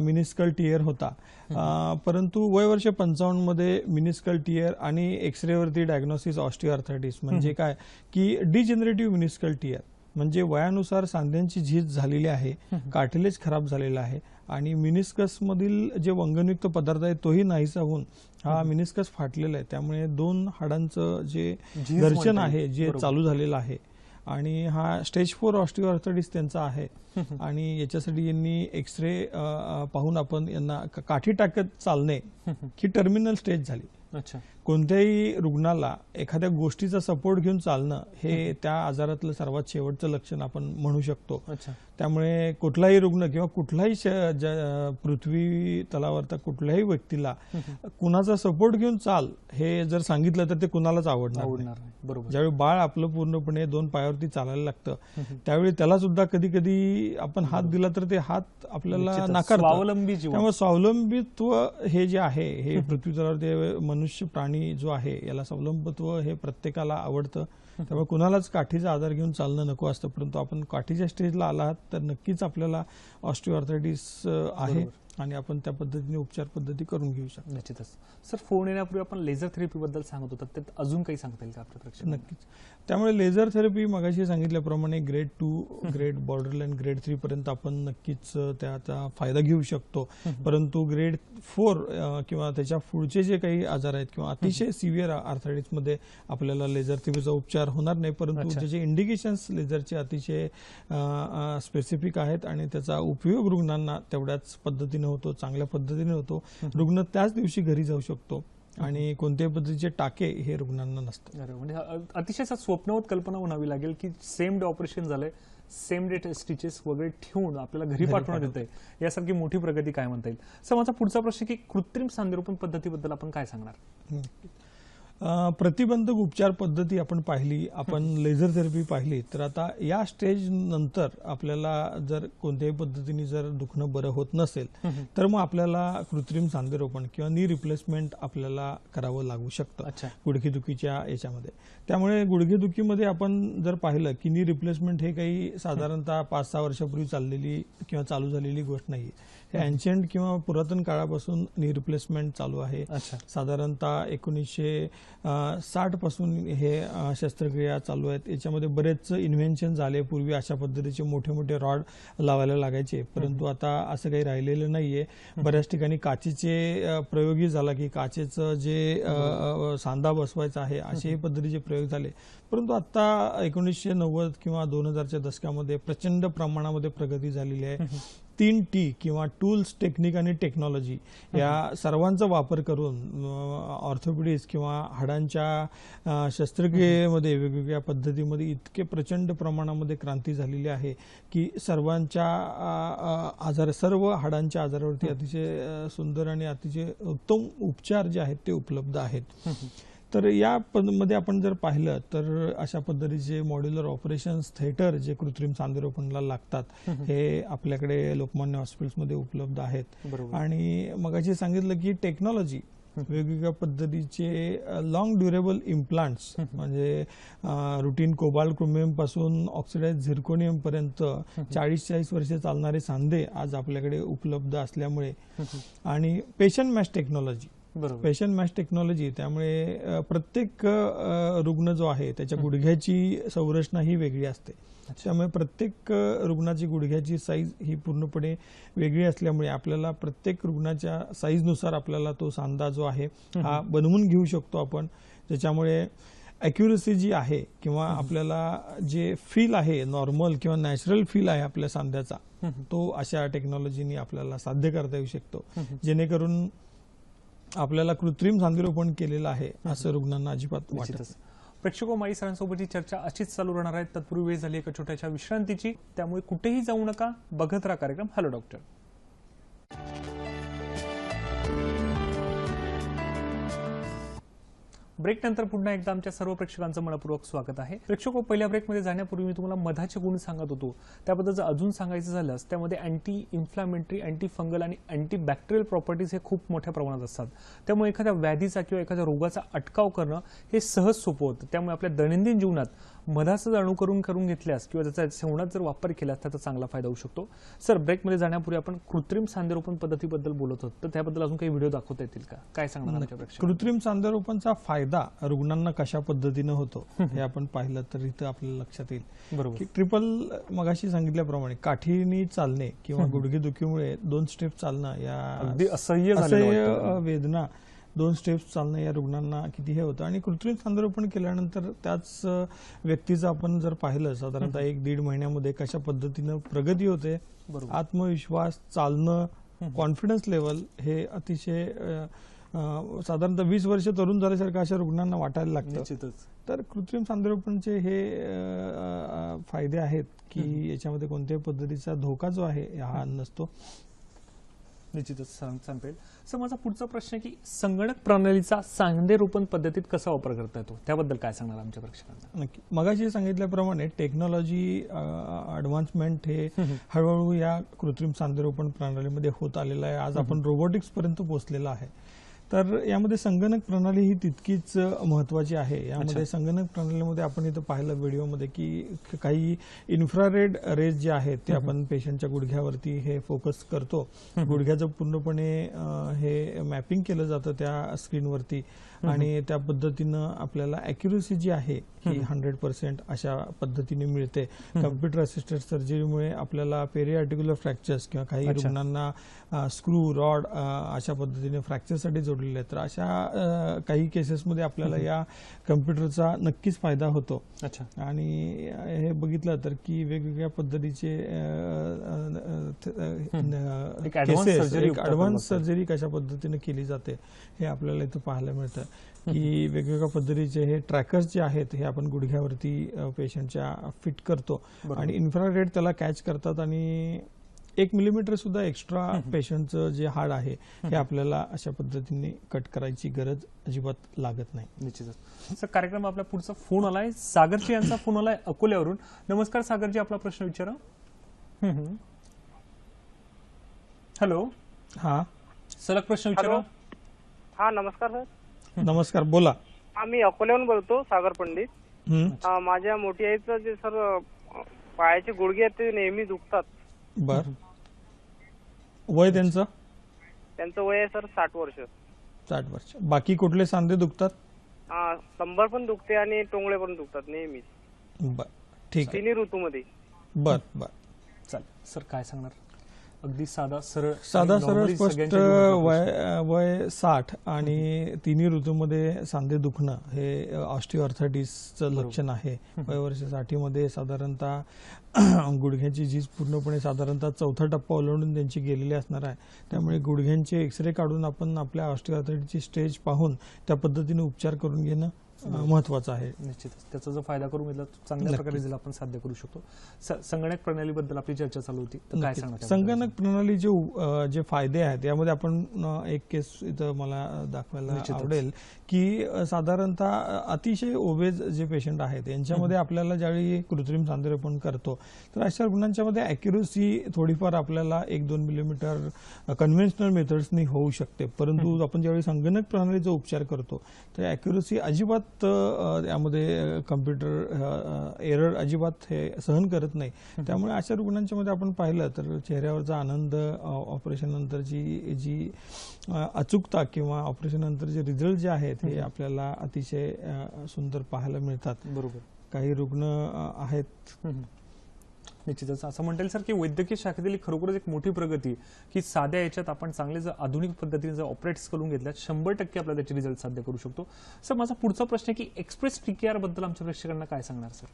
मिनिस्कल टियर होता, परंतु वय वर्ष 55 मध्ये मिनिस्कल टियर आणि एक्सरेवरती डायग्नोसिस ऑस्टिओआर्थरायटिस म्हणजे काय की डिजेनरेटिव्ह मिनिस्कल टियर, म्हणजे वयानुसार सांध्यांची झीज झालेली आहे, कार्टिलेज खराब झालेला आहे आणि मिनिस्कस मधील जे वंगनयुक्त पदार्थ आहे तोही नाहीसा होऊन हा मिनिस्कस फाटलेला आहे. त्यामुळे 2 हाडांचं जे दर्शन आहे जे चालू झालेलं आहे आणि हा स्टेज 4 ऑस्टिओआर्थरायटिस त्यांचा आहे. आणि याच्यासाठी यांनी एक्सरे पाहून आपण यांना काठी टाकत चालणे ही टर्मिनल स्टेज झाली. अच्छा. कोणत्याही रुग्णाला एखाद्या गोष्टीचा सपोर्ट घेऊन चालणं हे त्या आजारातलं सर्वात शेवटचं लक्षण आपण म्हणू शकतो. त्यामुळे कुठलाही रुग्ण किंवा कुठलाही पृथ्वी तलावरचा कुठल्याही व्यक्तीला कुणाचा सपोर्ट घेऊन चाल हे जर सांगितलं तर ते कुणालाच आवडणार नाही. बरोबर. ज्यावेळी बाळ आपलं पूर्णपणे 2 पायावरती चालायला लागतं त्यावेळी त्याला सुद्धा कधी कधी आपण हात दिला तर ते हात आपल्याला नाकारतात. त्यामुळे स्वावलंबित्व हे जे आहे हे पृथ्वी तलावरती मनुष्य प्राणी जो आहे याला स्वावलंबित्व हे प्रत्येकाला आवडतं. त्यामुळे कुणालाच काठीचा आधार घेऊन चालणं नको असतं. परंतु आपण काठीच्या स्टेजला आला आहात तर नक्कीच आपल्याला ऑस्टिओआर्थरायटिस आहे आणि आपण त्या पद्धतीने उपचार पद्धती करून घेऊ शकतो. निश्चितच. सर, फोन येण्यापूर्वी आपण लेझर थेरपी बद्दल सांगत होतात, त्यात अजून काही सांगता येईल का आपल्या प्रेक्षकांना? नक्कीच. त्यामुळे लेझर थेरपी मगाशी सांगितल्याप्रमाणे ग्रेड 2 ग्रेड बॉर्डरलाईन ग्रेड 3 पर्यंत आपण नक्कीच त्याचा फायदा घेऊ शकतो. परंतु ग्रेड 4 किंवा त्याच्या पुढचे जे काही आजार आहेत किंवा अतिशय सिव्हिअर आर्थरायटिस मध्ये आपल्याला लेझर थेरपीचा उपचार होणार नाही. परंतु त्याचे इंडिकेशन्स लेझरचे अतिशय स्पेसिफिक आहेत आणि त्याचा उपयोग रुग्णांना तेवढ्याच पद्धतीने होतो, चांगल्या पद्धतीने होतो. रुग्ण त्याच दिवशी घरी जाऊ शकतो आणि कोणत्याही पद्धतीचे टाके हे रुग्णांना नसतात. म्हणजे अतिशय स्वप्नवत कल्पना म्हणावी लागेल की सेम डे ऑपरेशन झालंय, सेम डे स्टिचेस वगैरे ठेवून आपल्याला घरी पाठवण्यात येत आहे, यासारखी मोठी प्रगती काय म्हणता येईल? सर, माझा पुढचा प्रश्न की कृत्रिम सांधेरोपण पद्धतीबद्दल आपण काय सांगणार? प्रतिबंधक उपचार पद्धती आपण पाहिली, आपण लेझर थेरपी पाहिली, तर आता या स्टेज नंतर आपल्याला जर कोणत्याही पद्धतीने जर दुखणं बरं होत नसेल तर मग आपल्याला कृत्रिम सांधेरोपण किंवा नी रिप्लेसमेंट आपल्याला करावं लागू शकतं गुडघेदुखीच्या याच्यामध्ये. त्यामुळे गुडघेदुखीमध्ये आपण जर पाहिलं की नी रिप्लेसमेंट हे काही साधारणतः 5-6 वर्षापूर्वी चाललेली किंवा चालू झालेली गोष्ट नाही. हे एन्शियंट किंवा पुरातन काळापासून नी रिप्लेसमेंट चालू आहे. साधारणतः 1960 पासून हे शस्त्रक्रिया चालू आहेत. याच्यामध्ये बरेच इन्व्हेन्शन झाले. पूर्वी अशा पद्धतीचे मोठे मोठे रॉड लावायला लागायचे, परंतु आता असं काही राहिलेलं नाहीये. बऱ्याच ठिकाणी काचेचे प्रयोगही झाला की काचेचं जे सांधा बसवायचा आहे असे पद्धतीचे प्रयोग झाले. परंतु आता 1990 किंवा 2000च्या दशकामध्ये प्रचंड प्रमाणामध्ये प्रगती झालेली आहे. 3T किंवा टूल्स, टेक्निक आणि टेक्नॉलॉजी या सर्वांचा वापर करून ऑर्थोपेडिक्स किंवा हाडांच्या शस्त्रक्रियेमध्ये वेगवेगळ्या पद्धतीमध्ये इतके प्रचंड प्रमाणामध्ये क्रांती झालेली आहे की सर्व हाडांच्या आजारावरती अतिशय सुंदर आणि अतिशय उत्तम उपचार जे आहेत ते उपलब्ध आहेत. तर या मध्ये आपण जर पाहिलं तर अशा पद्धतीचे मॉड्युलर ऑपरेशन्स थिएटर जे कृत्रिम सांधेरोपणाला लागतात हे आपल्याकडे लोकमान्य हॉस्पिटल्समध्ये उपलब्ध आहेत. आणि मगाशी सांगितलं की टेक्नॉलॉजी वेगवेगळ्या पद्धतीचे लॉंग ड्युरेबल इम्प्लांट्स म्हणजे रुटीन कोबाल्ट क्रोमियम पासून ऑक्सिडाइज झिर्कोनियम पर्यंत 40-40 वर्षे चालणारे सांधे आज आपल्याकडे उपलब्ध असल्यामुळे आणि पेशंट मॅच टेक्नॉलॉजी त्यामुळे प्रत्येक रुग्ण जो आहे त्याच्या गुडघ्याची संरचना ही वेगळी असते. त्यामुळे प्रत्येक रुग्णाची गुडघ्याची साईज ही पूर्णपणे वेगळी असल्यामुळे आपल्याला प्रत्येक रुग्णाच्या साईजनुसार आपल्याला तो सांधा जो आहे हा बनवून घेऊ शकतो आपण. ज्याच्यामुळे ॲक्युरसी जी आहे किंवा आपल्याला जे फील आहे नॉर्मल किंवा नॅचरल फील आहे आपल्या सांध्याचा तो अशा टेक्नॉलॉजीने आपल्याला साध्य करता येऊ शकतो, जेणेकरून आपल्याला कृत्रिम सांधेरोपण केलेलं आहे असं रुग्णांना अजिबात वाटत. प्रेक्षको, माई सरांसोबतची चर्चा अशीच चालू राहणार आहे. तत्पूर्वी वेळ झाली एका छोट्याशा विश्रांतीची, त्यामुळे कुठेही जाऊ नका, बघत राहा कार्यक्रम हॅलो डॉक्टर. ब्रेक नंतर पुन्हा एकदा आमच्या सर्व प्रेक्षकांचं मनपूर्वक स्वागत आहे. प्रेक्षको, पहिल्या ब्रेकमध्ये जाण्यापूर्वी मी तुम्हाला मधाचे गुण सांगत होतो, त्याबद्दल जर अजून सांगायचं झाल्यास त्यामध्ये अँटी इन्फ्लामेटरी, अँटी फंगल आणि अँटी बॅक्टेरियल प्रॉपर्टीज हे खूप मोठ्या प्रमाणात असतात. त्यामुळे एखाद्या व्याधीचा किंवा एखाद्या रोगाचा अटकाव करणं हे सहज सोपं होतं. त्यामुळे आपल्या दैनंदिन जीवनात मधाचं अनुकरण करून घेतल्यास किंवा त्याचा सेवनात जर वापर केल्यास त्याचा चांगला फायदा होऊ शकतो. सर, ब्रेकमध्ये जाण्यापूर्वी आपण कृत्रिम सांधेरोपण पद्धतीबद्दल बोलत होतो, तर त्याबद्दल अजून काही व्हिडिओ दाखवता येतील का? काय सांगणार आमच्या प्रेक्षकांना? कृत्रिम सांधेरोपणचा फायदा फायदा रुग्णांना कशा पद्धतीनं होतो हे आपण पाहिलं तर इथं आपल्याला लक्षात येईल बरोबर. की ट्रिपल मगाशी सांगितल्याप्रमाणे काठीने चालणे किंवा गुडघेदुखीमुळे 2 स्टेप चालणं अगदी या असह्य झालेलं वाटतं. वेदना 2 स्टेप्स चालणं या रुग्णांना किती हे होतं आणि कृत्रिम सांधेरोपण केल्यानंतर त्याच व्यक्तीचं आपण जर पाहिलं साधारणतः 1-1.5 महिन्यामध्ये कशा पद्धतीनं प्रगती होते, बरोबर. आत्मविश्वास, चालणं, कॉन्फिडन्स लेवल हे अतिशय साधारणतः 20 वर्ष तरुण झाल्यासारखं अशा रुग्णांना वाटायला लागतं. निश्चितच. तर कृत्रिम सांधेरोपणचे हे फायदे आहेत की याच्यामध्ये कोणत्याही पद्धतीचा धोका जो आहे हा नसतो. निश्चितच सांगेल. सर माझा पुढचा प्रश्न आहे की संगणक प्रणालीचा सांधेरोपण पद्धतीत कसा वापर करता येतो त्याबद्दल काय सांगणार आमच्या प्रेक्षकांना? नक्की. मगाशी सांगितल्याप्रमाणे टेक्नॉलॉजी ॲडव्हान्समेंट हे हळूहळू या कृत्रिम सांधेरोपण प्रणालीमध्ये होत आलेलं आहे. आज आपण रोबोटिक्स पर्यंत पोहोचलेला आहे. तर यामध्ये संगणक प्रणाली ही तितकीच महत्वाची आहे. यामध्ये संगणक प्रणालीमध्ये आपण इथं पाहिलं व्हिडिओमध्ये की काही इन्फ्रारेड रेज जे आहेत ते आपण पेशंटच्या गुडघ्यावरती हे फोकस करतो. गुडघ्याचं पूर्णपणे हे मॅपिंग केलं जातं त्या स्क्रीनवरती आणि त्या पद्धतीनं आपल्याला ॲक्युरसी जी आहे ही 100% अशा पद्धतीने मिळते. कम्प्युटर असिस्टेड सर्जरीमुळे आपल्याला पेरिआर्टिक्युलर फ्रॅक्चर्स किंवा काही रुग्णांना स्क्रू रॉड अशा पद्धतीने फ्रॅक्चरसाठी जोडलेले आहेत. तर अशा काही केसेसमध्ये आपल्याला या कम्प्युटरचा नक्कीच फायदा होतो. आणि हे बघितलं तर की वेगवेगळ्या पद्धतीचे ॲडव्हान्स सर्जरी कशा पद्धतीने केली जाते हे आपल्याला इथं पाहायला मिळतं की वेगवेगळ्या पद्धतीचे हे ट्रॅकर्स जे आहेत हे आपण गुडघ्यावरती पेशंटच्या फिट करतो आणि इन्फ्रारेड त्याला कॅच करतात आणि 1 मिलीमीटर सुद्धा एक्स्ट्रा पेशंटचं जे हाड आहे हे आपल्याला अशा पद्धतीने कट करायची गरज अजिबात लागत नाही. निश्चितच. सर कार्यक्रम आपला पुढचा फोन आलाय. सागरजी यांचा फोन आलाय अकोल्यावरून. नमस्कार सागरजी, आपला प्रश्न विचारा. हॅलो. हा सलग प्रश्न विचारा. हा नमस्कार सर. नमस्कार, बोला. आम्ही अकोल्याहून बोलतो, सागर पंडित. माझ्या मोठी आईचं जे सर पायाचे गुडघे आहेत ते नेहमी दुखतात. बर. वय त्यांचं वय आहे सर 60 वर्ष. 60 वर्ष. बाकी कुठले सांधे दुखतात? कंबर पण दुखते आणि टोंगळे पण दुखतात नेहमी. बर, ठीक आहे. 3 ऋतूमध्ये. बर बर, चालेल. सर काय सांगणार? अगदी साधा सरळ स्पष्ट वय 60 आणि 3 ऋतूमध्ये सांधे दुखणं हे ऑस्टिओआर्थरायटिसचं लक्षण आहे. वयवर्ष 60 मध्ये साधारणतः गुडघ्याची झीज पूर्णपणे साधारणतः 4था टप्पा ओलांडून त्यांची गेलेली असणार आहे. त्यामुळे गुडघ्यांचे एक्सरे काढून आपण आपल्या ऑस्टिओआर्थरायटिसची स्टेज पाहून त्या पद्धतीने उपचार करून घेणं महत्वाचं आहे. निश्चितच त्याचा जो फायदा करून घेतला चांगल्या प्रकारे रिझल्ट आपण साध्य करू शकतो. संगणक प्रणालीबद्दल आपली चर्चा चालू होती, तर काय सांगणार? संगणक प्रणालीचे जे फायदे आहेत यामध्ये आपण एक केस इथं मला दाखवायला आवडेल की साधारणतः अतिशय ओबेज जे पेशंट आहेत यांच्यामध्ये आपल्याला ज्यावेळी कृत्रिम सांधेरोपण करतो तर अशा रुग्णांच्या मध्ये ॲक्युरसी थोडीफार आपल्याला 1-2 मिलीमीटर कन्व्हेन्शनल मेथड्सनी होऊ शकते. परंतु आपण ज्यावेळी संगणक प्रणालीचा उपचार करतो तर ॲक्युरसी अजिबात यामध्ये कम्प्युटर एरर अजिबात हे सहन करत नाही. त्यामुळे अशा रुग्णांच्या मध्ये आपण पाहिलं तर चेहऱ्यावरचा आनंद, ऑपरेशन नंतरची जी अचूकता किंवा ऑपरेशन नंतरचे रिझल्ट जे आहेत हे आपल्याला अतिशय सुंदर पाहायला मिळतात. बरोबर. काही रुग्ण आहेत. निश्चितच असं म्हणता येईल सर की वैद्यकीय शाखेतील खरोखरच एक मोठी प्रगती की साध्या याच्यात आपण चांगले जर आधुनिक पद्धतीने जर ऑपरेट्स करून घेतल्यात 100% आपल्याला त्याचे रिझल्ट साध्य करू शकतो. सर माझा पुढचा प्रश्न आहे की एक्सप्रेस TKR बद्दल आमच्या प्रेक्षकांना काय सांगणार सर?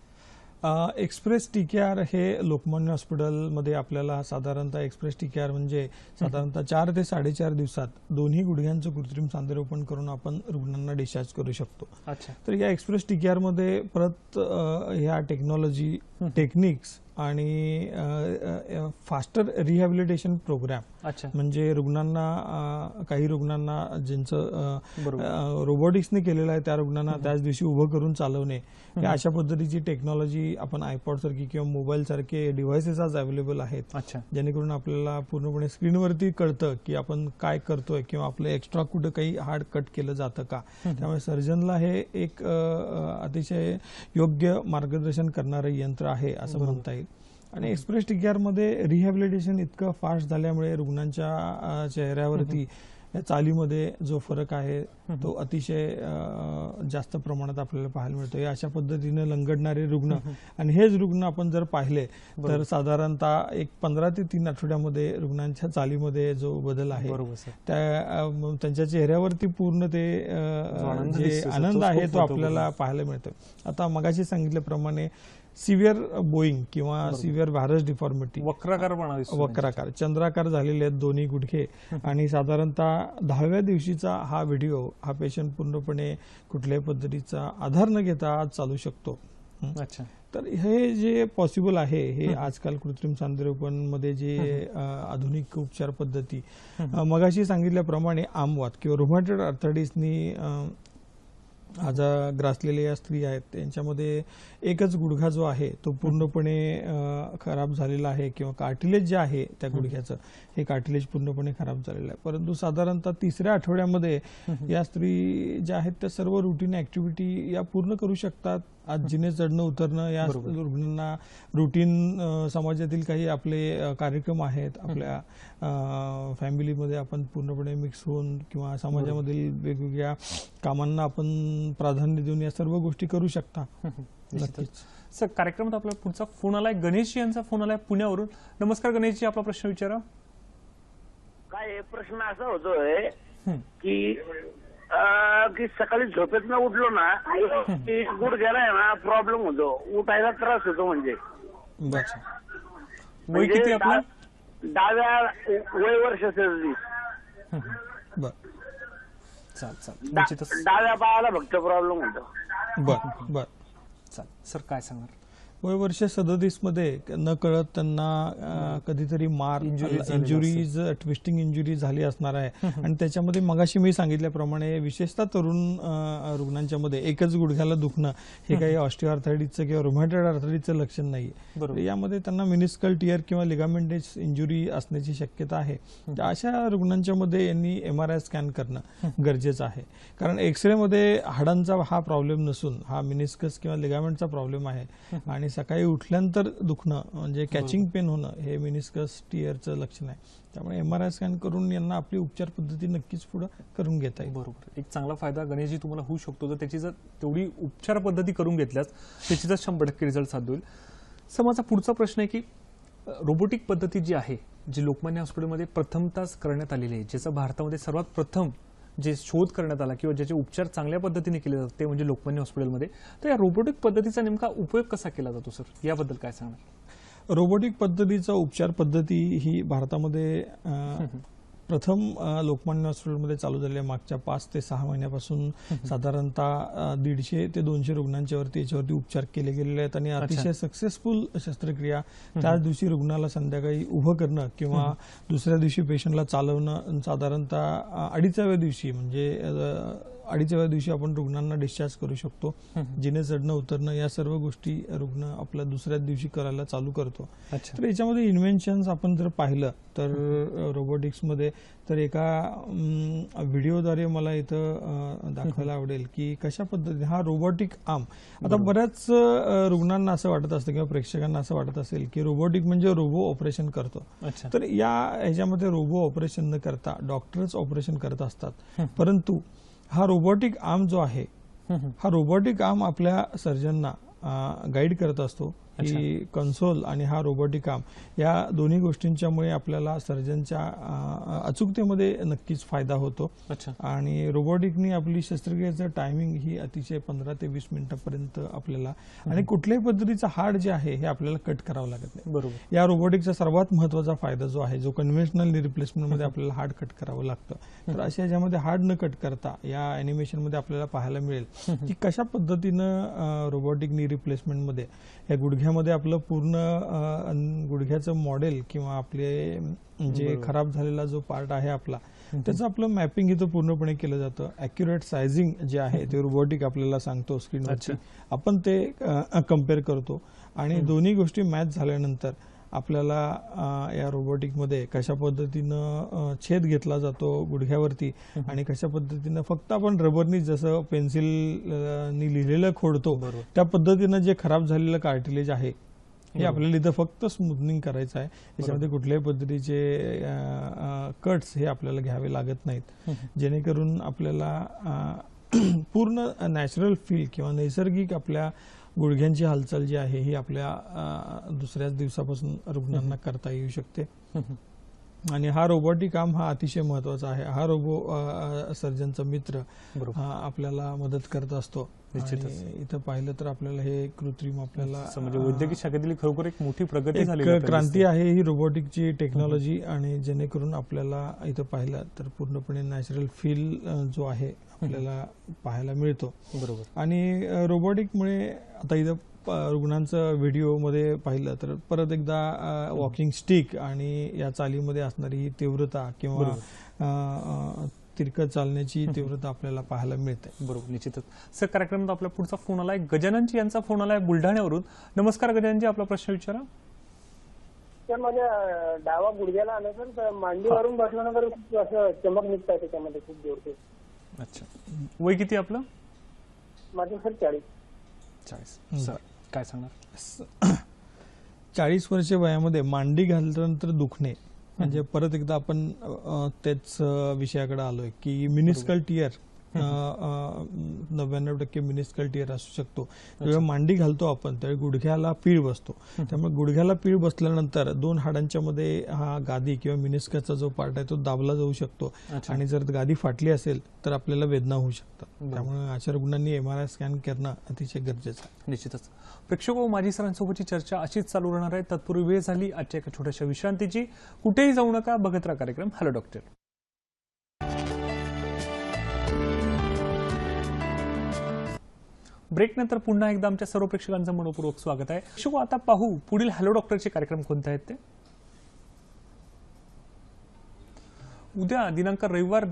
एक्सप्रेस TKR हे लोकमान्य हॉस्पिटलमध्ये आपल्याला साधारणतः एक्सप्रेस TKR म्हणजे साधारणतः 4 ते 4.5 दिवसात दोन्ही गुडघ्यांचं कृत्रिम सांधेरोपण करून आपण रुग्णांना डिस्चार्ज करू शकतो. तर या एक्सप्रेस TKR मध्ये परत ह्या टेक्नॉलॉजी, टेक्निक्स आणि फास्टर रिहॅबिलिटेशन प्रोग्राम म्हणजे रुग्णांना काही रुग्णांना ज्यांचं रोबोटिक्सने केलेलं आहे त्या रुग्णांना त्याच दिवशी उभं करून चालवणे या अशा पद्धतीची टेक्नॉलॉजी आपण आयपॉड सारखी किंवा मोबाईल सारखे डिव्हाइसेस आज अवेलेबल आहेत जेणेकरून आपल्याला पूर्णपणे स्क्रीनवरती कळतं की आपण काय करतोय किंवा आपलं एक्स्ट्रा कुठं काही हार्ड कट केलं जातं का. त्यामुळे सर्जनला हे एक अतिशय योग्य मार्गदर्शन करणारं यंत्र आहे असं म्हणता येईल. आणि एक्सप्रेस TKR मध्ये रिहॅबिलिटेशन इतकं फास्ट झाल्यामुळे रुग्णांच्या चेहऱ्यावरती या चालीमध्ये जो फरक आहे तो अतिशय जास्त प्रमाणात आपल्याला पाहायला मिळतो. या अशा पद्धतीने लंगडणारे रुग्ण आणि हेच रुग्ण आपण जर पाहिले तर साधारणतः एक 15 ते 3 आठवड्यामध्ये रुग्णांच्या चालीमध्ये जो बदल आहे त्यांच्या चेहऱ्यावरती पूर्ण ते जे आनंद आहे तो आपल्याला पाहायला मिळतो. आता मगाशी सांगितल्याप्रमाणे सिव्हिअर बोईंग किंवा सिव्हिअर व्हायरस डिफॉर्मिटी वक्राकार चंद्राकार झालेले आहेत दोन्ही गुडघे आणि साधारणतः 10व्या दिवशीचा हा व्हिडिओ हा पेशंट पूर्णपणे कुठल्याही पद्धतीचा आधार न घेता आज चालू शकतो. तर हे जे पॉसिबल आहे हे आजकाल कृत्रिम सांधेरोपणमध्ये जे आधुनिक उपचार पद्धती मगाशी सांगितल्याप्रमाणे आमवात किंवा रुमॅटॉइड आर्थरायटिसनी आज ग्रासलेल्या या स्त्री आहेत त्यांच्यामध्ये एकच गुडघा जो आहे तो पूर्णपणे खराब झालेला आहे किंवा कार्टिलेज जे आहे त्या गुडघ्याचं हे कार्टिलेज पूर्णपणे खराब झालेलं आहे. परंतु साधारणतः 3ऱ्या आठवड्यामध्ये या स्त्री ज्या आहेत त्या सर्व रुटीन ऍक्टिव्हिटी या पूर्ण करू शकतात. आज जिने चढणं उतरणं या रुग्णांना रुटीन समाजातील काही आपले कार्यक्रम आहेत आपल्या फॅमिलीमध्ये आपण पूर्णपणे मिक्स होऊन किंवा समाजामधील वेगवेगळ्या कामांना आपण प्राधान्य देऊन या सर्व गोष्टी करू शकता. नक्कीच सर, कार्यक्रमात आपला पुढचा फोन आलाय. गणेश यांचा फोन आलाय पुण्यावरून. नमस्कार गणेशजी, आपला प्रश्न विचारा. काय प्रश्न असा होतोय की सकाळी झोपेतनं उठलो ना की गुडघ्याला आहे ना प्रॉब्लेम होतो, उठायला त्रास होतो. म्हणजे वय किती आपलं? डाव्या वय वर्ष 30. डाव्या पायाला फक्त प्रॉब्लेम होतो. सर काय सांगणार? वय वर्ष 37 मध्ये न कळत त्यांना कधीतरी मार इंजुरीज ट्विस्टिंग इंजुरी झाली असणार आहे आणि त्याच्यामध्ये मगाशी मी सांगितल्याप्रमाणे विशेषतः तरुण रुग्णांच्या मध्ये एकच गुडघ्याला दुखणं हे काही ऑस्टिओआर्थरायटिसचं किंवा रुमॅटॉइड आर्थरायटिसचं लक्षण नाही. यामध्ये त्यांना मिनिस्कल टियर किंवा लिगामेंटेज इंजुरी असण्याची शक्यता आहे. अशा रुग्णांच्या मध्ये यांनी MRI स्कॅन करणं गरजेचं आहे. कारण एक्सरे मध्ये हाडांचा हा प्रॉब्लेम नसून हा मिनिस्कस किंवा लिगामेंटचा प्रॉब्लेम आहे आणि सकाळी उठल्यानंतर दुखणं म्हणजे कॅचिंग पेन होणं हे मिनिस्कस टियरचं लक्षण आहे. त्यामुळे MRI स्कॅन करून यांना आपली उपचार पद्धती नक्कीच पुढे करून घेता येईल. बरोबर, एक चांगला फायदा गणेशजी तुम्हाला होऊ शकतो जर त्याची जर तेवढी उपचार पद्धती करून घेतल्यास त्याची जर 100% रिझल्ट साध्य होईल. सर, माझा पुढचा प्रश्न आहे की रोबोटिक पद्धती जी आहे जी लोकमान्य हॉस्पिटलमध्ये प्रथमतःच करण्यात आलेली आहे, ज्याचा भारतामध्ये सर्वात प्रथम जे शोध करण्यात आला किंवा ज्याचे उपचार चांगल्या पद्धतीने केले जातात ते म्हणजे लोकमान्य हॉस्पिटलमध्ये, तर या रोबोटिक पद्धतीचा नेमका उपयोग कसा केला जातो सर, याबद्दल काय सांगणार? रोबोटिक पद्धतीचा उपचार पद्धती ही भारतामध्ये प्रथम लोकमान्य हॉस्पिटलमध्ये चालू झालेल्या मागच्या 5 ते 6 महिन्यापासून साधारणतः 150 ते 200 रुग्णांच्यावरती याच्यावरती उपचार केले गेलेले आहेत आणि अतिशय सक्सेसफुल शस्त्रक्रिया. त्याच दिवशी रुग्णाला संध्याकाळी उभं करणं किंवा दुसऱ्या दिवशी पेशंटला चालवणं साधारणतः 2.5व्या दिवशी म्हणजे 2.5व्या दिवशी आपण रुग्णांना डिस्चार्ज करू शकतो. जिने चढणं उतरणं या सर्व गोष्टी रुग्ण आपल्या दुसऱ्याच दिवशी करायला चालू करतो. तर याच्यामध्ये इन्व्हेन्शन्स आपण जर पाहिलं तर रोबोटिक्समध्ये तर एका व्हिडिओद्वारे मला इथं दाखवायला आवडेल की कशा पद्धतीने हा रोबोटिक आर्म. आता बऱ्याच रुग्णांना असं वाटत असतं किंवा प्रेक्षकांना असं वाटत असेल की रोबोटिक म्हणजे रोबो ऑपरेशन करतो. तर या ह्याच्यामध्ये रोबो ऑपरेशन न करता डॉक्टरच ऑपरेशन करत असतात. परंतु हा रोबोटिक आर्म जो आहे हा रोबोटिक आर्म आपल्या सर्जनना गाईड करत असतो की कन्सोल आणि हा रोबोटिक आर्म या दोन्ही गोष्टींच्यामुळे आपल्याला सर्जनच्या अचूकतेमध्ये नक्कीच फायदा होतो. आणि रोबोटिकनी आपली शस्त्रक्रियेचं टायमिंग ही अतिशय 15 ते 20 मिनिटांपर्यंत आपल्याला आणि कुठल्याही पद्धतीचा हाड जे आहे हे आपल्याला कट करावं लागत नाही. बरोबर, या रोबोटिकचा सर्वात महत्वाचा फायदा जो आहे जो कन्व्हेन्शनल नी रिप्लेसमेंट मध्ये आपल्याला हाड कट करावं लागतं. तर अशा ह्याच्यामध्ये हाड न कट करता या अॅनिमेशन मध्ये आपल्याला पाहायला मिळेल की कशा पद्धतीनं रोबोटिक नी रिप्लेसमेंट मध्ये या गुडघ्यामध्ये आपलं पूर्ण गुडघ्याचं मॉडेल किंवा आपले जे खराब झालेला जो पार्ट आहे आपला त्याचं आपलं मॅपिंग इथं पूर्णपणे केलं जातं. ॲक्युरेट सायझिंग जे आहे ते रोबोटिक आपल्याला सांगतो स्क्रीनवरती, आपण ते कम्पेअर करतो आणि दोन्ही गोष्टी मॅच झाल्यानंतर आपल्याला या रोबोटिकमध्ये कशा पद्धतीनं छेद घेतला जातो गुडघ्यावरती आणि कशा पद्धतीनं फक्त आपण रबरनी जसं पेन्सिलनी लिहिलेलं खोडतो त्या पद्धतीनं जे खराब झालेलं कार्टिलेज आहे हे आपल्याला इथं फक्त स्मूथनिंग करायचं आहे. याच्यामध्ये कुठल्याही पद्धतीचे कट्स हे आपल्याला घ्यावे लागत नाहीत, जेणेकरून आपल्याला पूर्ण नॅचरल फील किंवा नैसर्गिक आपल्या गुडघ्यांची हालचाल जी आहे ही आपल्या दुसऱ्याच दिवसापासून रुग्णांना करता येऊ शकते. आणि हा रोबोटिक आर्म हा अतिशय महत्वाचा आहे. हा रोबो सर्जनचा मित्र हा आपल्याला मदत करत असतो. इथं पाहिलं तर आपल्याला हे कृत्रिम आपल्याला म्हणजे वैद्यकीय शाखेतील खरोखर एक मोठी प्रगती झाली, क्रांती आहे ही रोबोटिकची टेक्नॉलॉजी. आणि जेणेकरून आपल्याला इथं पाहिलं तर पूर्णपणे नॅचरल फील जो आहे आपल्याला पाहायला मिळतो. बरोबर. आणि रोबोटिकमुळे आता इथं रुग्णांचं व्हिडिओमध्ये पाहिलं तर परत एकदा वॉकिंग स्टिक आणि या चालीमध्ये असणारी ही तीव्रता किंवा तिरकत चालण्याची तीव्रता आपल्याला पाहायला मिळते. बरोबर, निश्चितच. सर, कार्यक्रमात आपला पुढचा फोन आलाय, गजाननजी यांचा फोन आलाय बुलढाण्यावरून. नमस्कार गजाननजी, आपला प्रश्न विचारा. सर, माझ्या डावा गुडघ्याला आलं सर, तर मांडीवरून बसल्यानंतर खूप असं चमक निघत आहे त्याच्यामध्ये खूप जोरचे. अच्छा, वय किती आपलं? माझं सर 40. सर काय सांगणार? 40 वर्ष वयामध्ये मांडी घालल्यानंतर दुखणे म्हणजे परत एकदा आपण तेच विषयाकडे आलोय की मिनिस्कल टियर 99% मिनिस्कल टियर असू शकतो. जेव्हा मांडी घालतो आपण त्यावेळी गुडघ्याला पीळ बसतो. त्यामुळे गुडघ्याला पीळ बसल्यानंतर दोन हाडांच्या मध्ये हा गादी किंवा मिनिस्कसचा जो पार्ट आहे तो दाबला जाऊ शकतो. आणि जर गादी फाटली असेल तर आपल्याला वेदना होऊ शकतात. त्यामुळे अशा रुग्णांनी MRI स्कॅन करणं अतिशय गरजेचं आहे. निश्चितच. प्रेक्षको, माझी सरांसोबतची चर्चा अशीच चालू राहणार आहे. तत्पूर्वी वेळ झाली आजच्या एका छोट्याशा विश्रांतीची. कुठेही जाऊ नका, बघत राहा कार्यक्रम हॅलो डॉक्टर. ब्रेकनंतर पुन्हा एकदा आमच्या सर्व प्रेक्षकांचं मनपूर्वक स्वागत आहे. प्रेक्षको, आता पाहू पुढील हॅलो डॉक्टरचे कार्यक्रम कोणते आहेत ते. उद्या दिनांक रविवार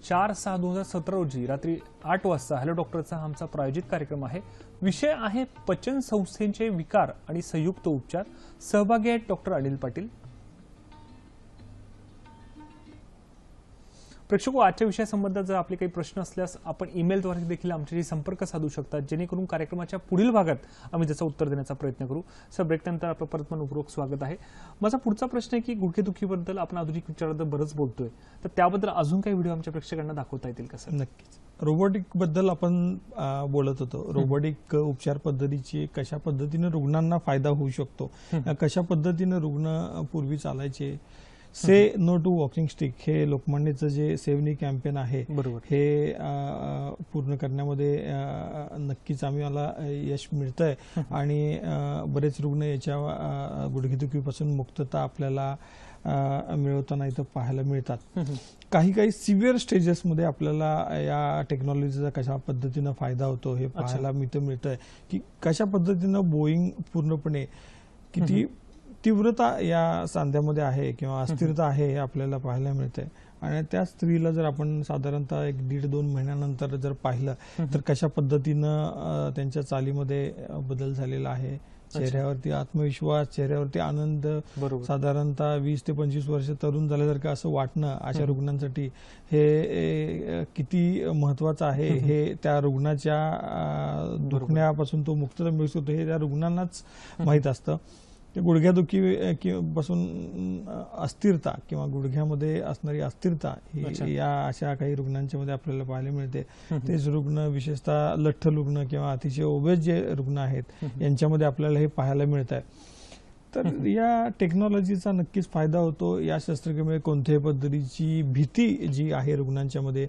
4/6/2017 रोजी रात्री 8 वाजता हॅलो डॉक्टरचा आमचा प्रायोजित कार्यक्रम आहे. विषय आहे पचन संस्थेचे विकार आणि संयुक्त उपचार. सहभागी आहेत डॉक्टर अनिल पाटील. प्रेक्षको, आजच्या विषयासंबंधात जर आपले काही प्रश्न असल्यास आपण ईमेलद्वारे देखील आमच्याशी संपर्क साधू शकतात, जेणेकरून कार्यक्रमाच्या पुढील भागात आम्ही त्याचं उत्तर देण्याचा प्रयत्न करू. सर, ब्रेकनंतर आपलं परत मनपूर्वक स्वागत आहे. माझा पुढचा प्रश्न आहे की गुडघेदुखीबद्दल आपण आधुनिक उपचाराबद्दल बरंच बोलतोय, तर त्याबद्दल अजून काही व्हिडिओ आमच्या प्रेक्षकांना दाखवता येतील का सर? नक्कीच. रोबोटिक बद्दल आपण बोलत होतो. रोबोटिक उपचार पद्धतीची कशा पद्धतीने रुग्णांना फायदा होऊ शकतो, कशा पद्धतीने रुग्ण पूर्वी चालायचे. से नो टू वॉकिंग स्टिक हे लोकमान्यचं जे सेव्हनी कॅम्पेन आहे हे पूर्ण करण्यामध्ये नक्कीच आम्हाला यश मिळतंय. आणि बरेच रुग्ण याच्या गुडघेदुखीपासून मुक्तता आपल्याला मिळवताना इथं पाहायला मिळतात. काही सिव्हिअर स्टेजेसमध्ये आपल्याला या टेक्नॉलॉजीचा कशा पद्धतीनं फायदा होतो हे पाहायला मिळतंय की कशा पद्धतीनं बोईंग पूर्णपणे किती तीव्रता या सांध्यामध्ये आहे किंवा अस्थिरता आहे हे आपल्याला पाहायला मिळते. आणि त्या स्त्रीला जर आपण साधारणतः 1-1.5-2 महिन्यानंतर जर पाहिलं तर कशा पद्धतीनं त्यांच्या चालीमध्ये बदल झालेला आहे. चेहऱ्यावरती आत्मविश्वास, चेहऱ्यावरती आनंद, साधारणतः 20 ते 25 वर्ष तरुण झाल्यासारखं असं वाटणं अशा रुग्णांसाठी हे किती महत्वाचं आहे हे त्या रुग्णाच्या दुखण्यापासून तो मुक्तता मिळू शकतो हे त्या रुग्णांनाच माहीत असतं. गुडघ्यादुखी पासून अस्थिरता किंवा गुडघ्यामध्ये असणारी अस्थिरता ही या अशा काही रुग्णांच्या मध्ये आपल्याला पाहायला मिळते. तेच रुग्ण विशेषतः लठ्ठ रुग्ण किंवा अतिशय ओबेस जे रुग्ण आहेत यांच्यामध्ये आपल्याला हे पाहायला मिळत आहे. तर या टेक्नॉलॉजीचा नक्कीच फायदा होतो. या शस्त्रक्रियेमुळे कोणत्याही पद्धतीची भीती जी आहे रुग्णांच्या मध्ये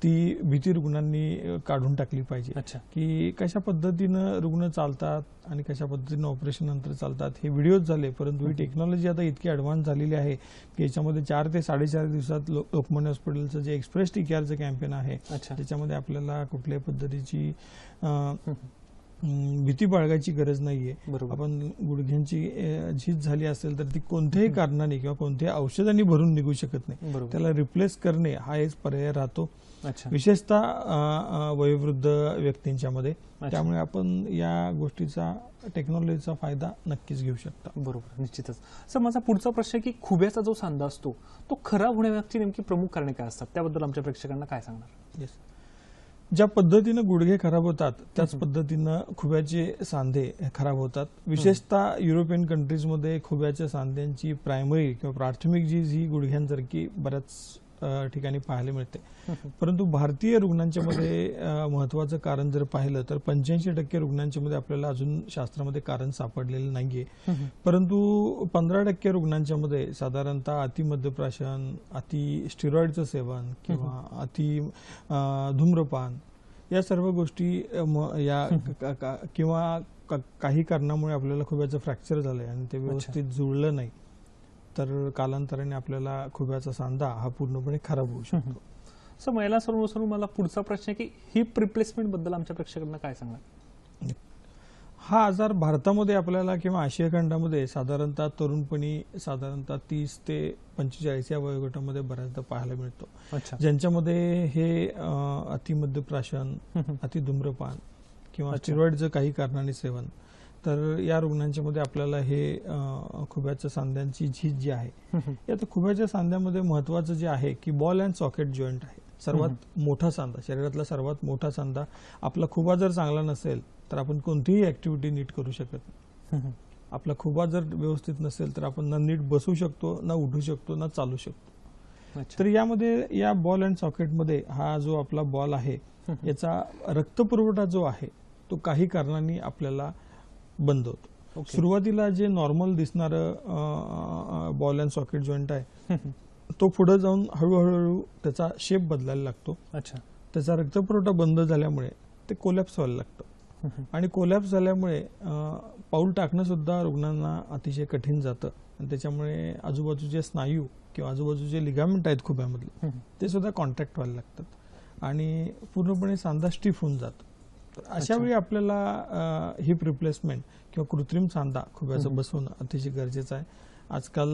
ती भीती रुग्णांनी काढून टाकली पाहिजे की कशा पद्धतीनं रुग्ण चालतात आणि कशा पद्धतीनं ऑपरेशन नंतर चालतात. हे व्हिडिओज झाले, परंतु ही टेक्नॉलॉजी आता इतकी ऍडव्हान्स झालेली आहे की याच्यामध्ये 4 ते 4.5 दिवसात लोकमान्य हॉस्पिटलचं जे एक्सप्रेस टीकेअरचं कॅम्पेन आहे त्याच्यामध्ये आपल्याला कुठल्याही पद्धतीची भीती बाळगायची गरज नाहीये. आपण गुडघ्यांची झीज झाली असेल तर ती कोणत्याही कारणाने किंवा कोणत्याही औषधांनी भरून निघू शकत नाही. त्याला रिप्लेस करणे हा एक पर्याय राहतो, विशेषतः वयोवृद्ध व्यक्तींच्या मध्ये. त्यामुळे आपण या गोष्टीचा टेक्नॉलॉजीचा फायदा नक्कीच घेऊ शकता. बरोबर, निश्चितच. सर, माझा पुढचा प्रश्न आहे की खुब्याचा जो सांधा असतो तो खराब होण्याची नेमकी प्रमुख कारणे काय असतात त्याबद्दल आमच्या प्रेक्षकांना काय सांगणार? ज्या पद्धतीनं गुडघे खराब होतात त्याच पद्धतीनं खुब्याचे सांधे खराब होतात. विशेषतः युरोपियन कंट्रीजमध्ये खुब्याच्या सांध्यांची प्रायमरी किंवा प्राथमिक जी गुडघ्यांसारखी बऱ्याच ठिकाणी पाहायला मिळते. परंतु भारतीय रुग्णांच्या मध्ये महत्वाचं कारण जर पाहिलं तर 85% रुग्णांच्या मध्ये आपल्याला अजून शास्त्रामध्ये कारण सापडलेलं नाहीये. परंतु 15% रुग्णांच्या मध्ये साधारणतः अतिमद्यप्राशन, अति स्टिरॉइडचं सेवन किंवा अति धूम्रपान या सर्व गोष्टी किंवा काही कारणामुळे आपल्याला खुब्याचं फ्रॅक्चर झालंय आणि ते व्यवस्थित जुळलं नाही तर कालांतराने आपल्याला खुब्याचा सांधा हा पूर्णपणे खराब होऊ शकतो. सर महिला सर्वसर्व मला पुढचा प्रश्न आहे की हिप रिप्लेसमेंट बद्दल आमच्या प्रेक्षकांना काय सांगाल? हा आजार भारतामध्ये आपल्याला किंवा आशिया खंडामध्ये साधारणतः तरुणपणी साधारणतः 30 ते 45 या वयोगटामध्ये बऱ्याचदा पाहायला मिळतो. ज्यांच्यामध्ये हे अतिमद्यप्राशन, अतिधूम्रपान किंवा स्टिरॉइडचं काही कारणाने सेवन, तर या रुग्णांच्या मध्ये आपल्याला हे खुब्याच्या सांध्यांची झीज जी आहे या खुब्याच्या सांध्यामध्ये महत्वाचं जे आहे की बॉल अँड सॉकेट जॉईंट आहे. सर्वात मोठा सांधा, शरीरातला सर्वात मोठा सांधा. आपला खुबा जर चांगला नसेल तर आपण कोणतीही ऍक्टिव्हिटी नीट करू शकत नाही. आपला खुबा जर व्यवस्थित नसेल तर आपण ना नीट बसू शकतो, ना उठू शकतो, ना चालू शकतो. तर यामध्ये या बॉल अँड सॉकेटमध्ये हा जो आपला बॉल आहे याचा रक्तपुरवठा जो आहे तो काही कारणांनी आपल्याला बंद होतो. सुरुवातीला जे नॉर्मल दिसणारं बॉल अँड सॉकेट जॉईंट आहे तो पुढे जाऊन हळूहळू त्याचा शेप बदलायला लागतो. त्याचा रक्तपुरवठा बंद झाल्यामुळे ते कोलॅप्स व्हायला लागतं आणि कोलॅप्स झाल्यामुळे पाऊल टाकणं सुद्धा रुग्णांना अतिशय कठीण जातं आणि त्याच्यामुळे आजूबाजूचे स्नायू किंवा आजूबाजूचे लिगामेंट आहेत खुब्यामधले ते सुद्धा कॉन्ट्रॅक्ट व्हायला लागतात आणि पूर्णपणे सांधा स्टिफ होऊन जातो. अशा वेळी आपल्याला हिप रिप्लेसमेंट किंवा कृत्रिम सांधा खुब्याचं बसवणं अतिशय गरजेचं आहे. आजकाल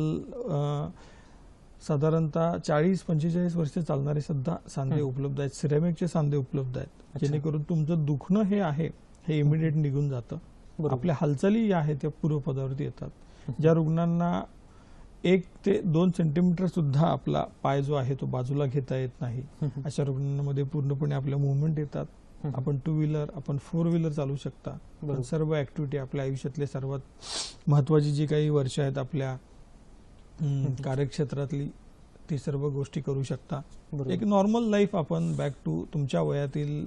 साधारणतः 40-45 वर्ष चालणारे सुद्धा सांधे उपलब्ध आहेत, सिरॅमिकचे सांधे उपलब्ध आहेत, जेणेकरून तुमचं दुखणं हे आहे हे इमिडिएट निघून जातं. आपल्या हालचाली या आहेत त्या पूर्वपदावरती येतात. ज्या रुग्णांना 1 ते 2 सेंटीमीटर सुद्धा आपला पाय जो आहे तो बाजूला घेता येत नाही अशा रुग्णांमध्ये पूर्णपणे आपल्या मुवमेंट येतात. आपण 2 व्हीलर, आपण 4 व्हीलर चालू शकता. सर्व ऍक्टिव्हिटी आपल्या आयुष्यातले सर्वात महत्वाची जी काही वर्ष आहेत आपल्या कार्यक्षेत्रातली ती सर्व गोष्टी करू शकता. एक नॉर्मल लाईफ आपण बॅक टू तुमच्या वयातील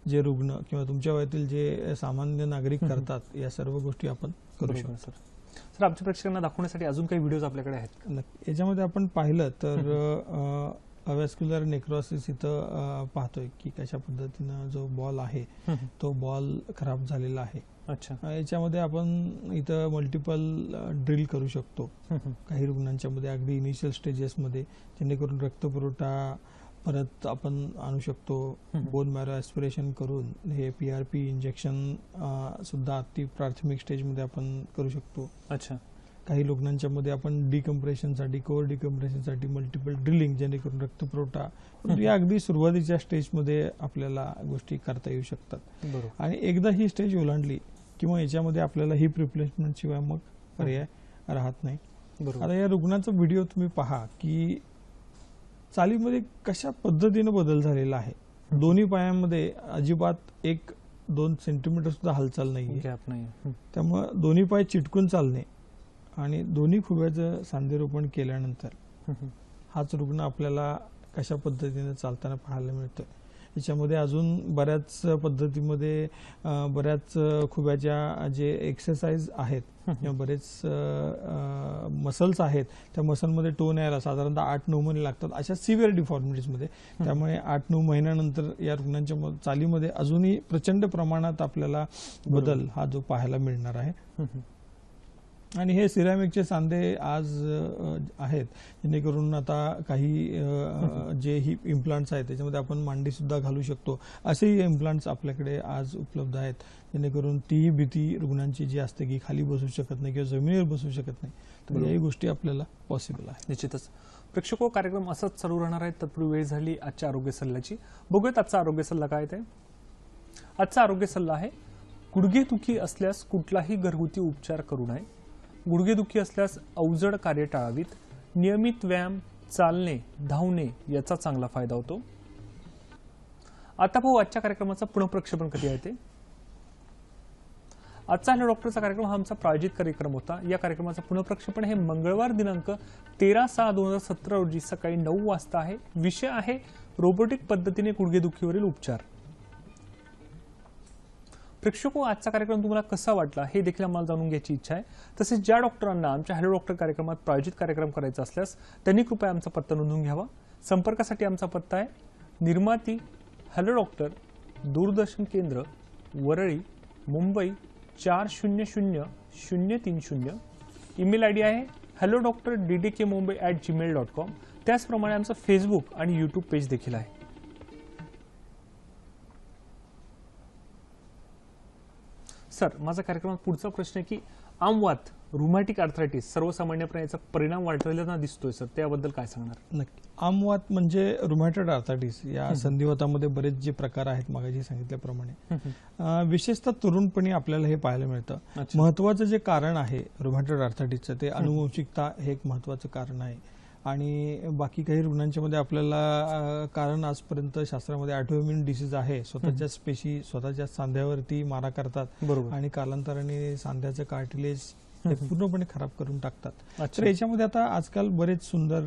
जे रुग्ण किंवा तुमच्या वयातील जे सामान्य नागरिक करतात या सर्व गोष्टी आपण करू शकतो. सर आमच्या प्रेक्षकांना दाखवण्यासाठी अजून काही व्हिडिओज आपल्याकडे आहेत? याच्यामध्ये आपण पाहिलं तर अवॅस्क्युलर नेक्रोसिस इथं पाहतोय की कशा पद्धतीनं जो बॉल आहे तो बॉल खराब झालेला आहे. याच्यामध्ये आपण इथं मल्टिपल ड्रिल करू शकतो काही रुग्णांच्या मध्ये अगदी इनिशियल स्टेजेस मध्ये, जेणेकरून रक्तपुरवठा परत आपण आणू शकतो. बोन मॅरो ऍस्पिरेशन करून हे PRP इंजेक्शन सुद्धा अति प्राथमिक स्टेजमध्ये आपण करू शकतो. काही रुग्णांच्या मध्ये आपण डिकम्प्रेशनसाठी, कोअर डिकम्प्रेशनसाठी मल्टिपल ड्रिलिंग, जेणेकरून रक्तपुरवठा या अगदी सुरुवातीच्या स्टेजमध्ये आपल्याला गोष्टी करता येऊ शकतात. आणि एकदा ही स्टेज ओलांडली किंवा याच्यामध्ये आपल्याला हिप रिप्लेसमेंट शिवाय मग पर्याय राहत नाही. आता या रुग्णाचा व्हिडिओ तुम्ही पहा की चालीमध्ये कशा पद्धतीनं बदल झालेला आहे. दोन्ही पायांमध्ये अजिबात 1-2 सेंटीमीटर सुद्धा हालचाल नाही. त्यामुळे दोन्ही पाय चिटकून चालणे आणि दोन्ही खुब्याचं सांधेरोपण केल्यानंतर हाच रुग्ण आपल्याला कशा पद्धतीने चालताना पाहायला मिळतोय. याच्यामध्ये अजून बऱ्याच पद्धतीमध्ये बऱ्याच खुब्याच्या जे एक्सरसाइज आहेत किंवा बरेच मसल्स आहेत त्या मसलमध्ये टोन यायला साधारणतः 8-9 महिने लागतात अशा सिव्हिअर डिफॉर्मिटीजमध्ये. त्यामुळे 8-9 महिन्यानंतर या रुग्णांच्या चालीमध्ये अजूनही प्रचंड प्रमाणात आपल्याला बदल हा जो पाहायला मिळणार आहे. आणि हे सिरॅमिकचे सांधे आज आहेत, जेणेकरून आता काही जे ही इम्प्लांट्स आहेत त्याच्यामध्ये आपण मांडी सुद्धा घालू शकतो. असेही इम्प्लांट्स आपल्याकडे आज उपलब्ध आहेत, जेणेकरून तीही भीती रुग्णांची जी असते की खाली बसू शकत नाही किंवा जमिनीवर बसू शकत नाही, तर याही गोष्टी आपल्याला पॉसिबल आहे. निश्चितच प्रेक्षको, कार्यक्रम असाच चालू राहणार आहे. तत्पूर्वी वेळ झाली आजच्या आरोग्य सल्ल्याची. बघूयात आजचा आरोग्य सल्ला काय ते. आजचा आरोग्य सल्ला आहे, गुडघेदुखी असल्यास कुठलाही घरगुती उपचार करू नये. गुडघेदुखी असल्यास अवजड कार्य टाळावीत. नियमित व्यायाम, चालणे, धावणे याचा चांगला फायदा होतो. आता भाऊ आजच्या कार्यक्रमाचं पुनःप्रक्षेपण कधी आहे ते? आजचा हॅलो डॉक्टरचा कार्यक्रम हा आमचा प्रायोजित कार्यक्रम होता. या कार्यक्रमाचं पुनःप्रक्षेपण हे मंगळवार दिनांक 13/6/2017 रोजी सकाळी 9 वाजता आहे. विषय आहे रोबोटिक पद्धतीने गुडघेदुखीवरील उपचार. प्रेक्षको, आजचा कार्यक्रम तुम्हाला कसा वाटला हे देखील आम्हाला जाणून घ्यायची इच्छा आहे. तसेच ज्या डॉक्टरांना आमच्या हॅलो डॉक्टर कार्यक्रमात प्रायोजित कार्यक्रम करायचा असल्यास त्यांनी कृपया आमचा पत्ता नोंदवून घ्यावा. संपर्कासाठी आमचा पत्ता आहे निर्माती हॅलो डॉक्टर, दूरदर्शन केंद्र, वरळी, मुंबई 400030. ईमेल आयडी आहे hellodoctor@ddkmumbai@gmail.com. त्याचप्रमाणे आमचं फेसबुक आणि यूट्यूब पेज देखील आहे. सर, माझा कार्यक्रमात पुढचा प्रश्न आहे की आमवात, रुमॅटिक आर्थरायटिस सर्वसामान्यपणे याचा परिणाम वाढलेला दिसतोय सर, त्याबद्दल काय सांगणार? नक्की. आमवात म्हणजे रुमॅटॉइड आर्थरायटिस या संधिवातामध्ये बरेच जे प्रकार आहेत मागाशी सांगितल्याप्रमाणे, विशेषतः तरुणपणी आपल्याला हे पाहायला मिळतं. महत्वाचं जे कारण आहे रुमॅटॉइड आर्थरायटिसचं ते अनुवंशिकता हे एक महत्वाचं कारण आहे. आणि बाकी काही रुग्णांच्या मध्ये आपल्याला कारण आजपर्यंत शास्त्रामध्ये ऑटोइम्युन डिसीज आहे, स्वतःच्याच पेशी स्वतःच्या सांध्यावरती मारा करतात आणि कालांतराने सांध्याचं कार्टिलेज ते पूर्णपणे खराब करून टाकतात. तर याच्यामध्ये आता आजकाल बरेच सुंदर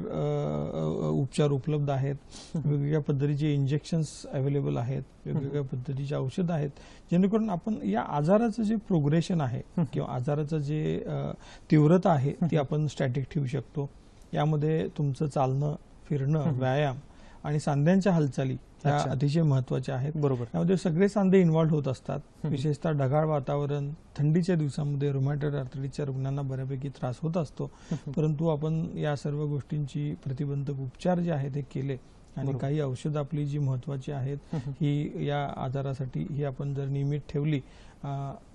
उपचार उपलब्ध आहेत. वेगवेगळ्या पद्धतीचे इंजेक्शन्स अवेलेबल आहेत, वेगवेगळ्या पद्धतीचे औषध आहेत, जेणेकरून आपण या आजाराचं जे प्रोग्रेशन आहे किंवा आजाराचं जे तीव्रता आहे ती आपण स्टॅटिक ठेवू शकतो. यामध्ये तुमचं चालणं, फिरणं, व्यायाम आणि सांध्यांच्या हालचाली या अतिशय महत्वाच्या आहेत. बरोबर. यामध्ये सगळे सांधे इन्व्हॉल्व्ह होत असतात. विशेषतः ढगाळ वातावरण, थंडीच्या दिवसामध्ये रुमॅटॉइड आर्थरायटिसच्या रुग्णांना बऱ्यापैकी त्रास होत असतो. परंतु आपण या सर्व गोष्टींची प्रतिबंधक उपचार जे आहेत ते केले आणि काही औषधं आपली जी महत्वाची आहेत ही या आजारासाठी ही आपण जर नियमित ठेवली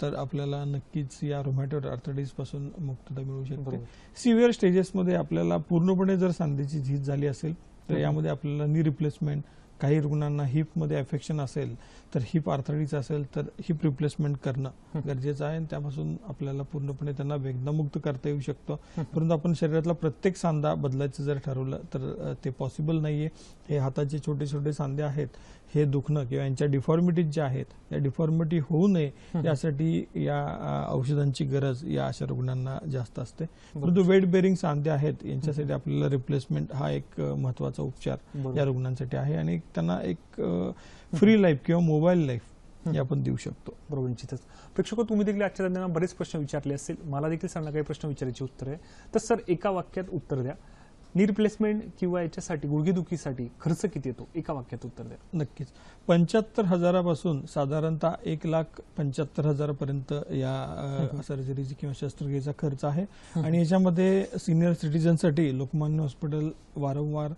तर आपल्याला नक्कीच या रुमॅटॉइड आर्थरायटिस पासून मुक्तता मिळू शकते. सिव्हिअर स्टेजेसमध्ये आपल्याला पूर्णपणे जर सांधेची झीज झाली असेल तर यामध्ये आपल्याला नी रिप्लेसमेंट, काही रुग्णांना हिपमध्ये अफेक्शन असेल तर हिप आर्थरायटिस असेल तर हिप रिप्लेसमेंट करणं गरजेचं आहे. त्यापासून आपल्याला पूर्णपणे त्यांना वेदनामुक्त करता येऊ शकतं. परंतु आपण शरीरातला प्रत्येक सांधा बदलायचं जर ठरवलं तर ते पॉसिबल नाहीये. हे हाताचे छोटे छोटे सांधे आहेत, हे दुखणं किंवा यांच्या डिफॉर्मिटीज ज्या आहेत या डिफॉर्मिटी होऊ नये यासाठी या औषधांची गरज या अशा रुग्णांना जास्त असते. परंतु वेट बेरिंग सांधे आहेत यांच्यासाठी आपल्याला रिप्लेसमेंट हा एक महत्वाचा उपचार या रुग्णांसाठी आहे आणि त्यांना एक फ्री लाईफ किंवा मोबाईल लाईफ हे आपण देऊ शकतो. बरोबर, निश्चितच. प्रेक्षक, तुम्ही देखील आजच्या तज्ञांना बरेच प्रश्न विचारले असतील. मला देखील सांगा काही प्रश्न विचारायची उत्तर आहे. तर सर, एका वाक्यात उत्तर द्या. नी रिप्लेसमेंट किंवा याच्यासाठी गुडघेदुखीसाठी खर्च किती येतो? एका वाक्यात उत्तर द्या. नक्कीच. 75,000पासून साधारणतः 1,75,000 पर्यंत या सर्जरीची किंवा शस्त्रक्रियेचा खर्च आहे. आणि याच्यामध्ये सिनियर सिटीजनसाठी लोकमान्य हॉस्पिटल वारंवार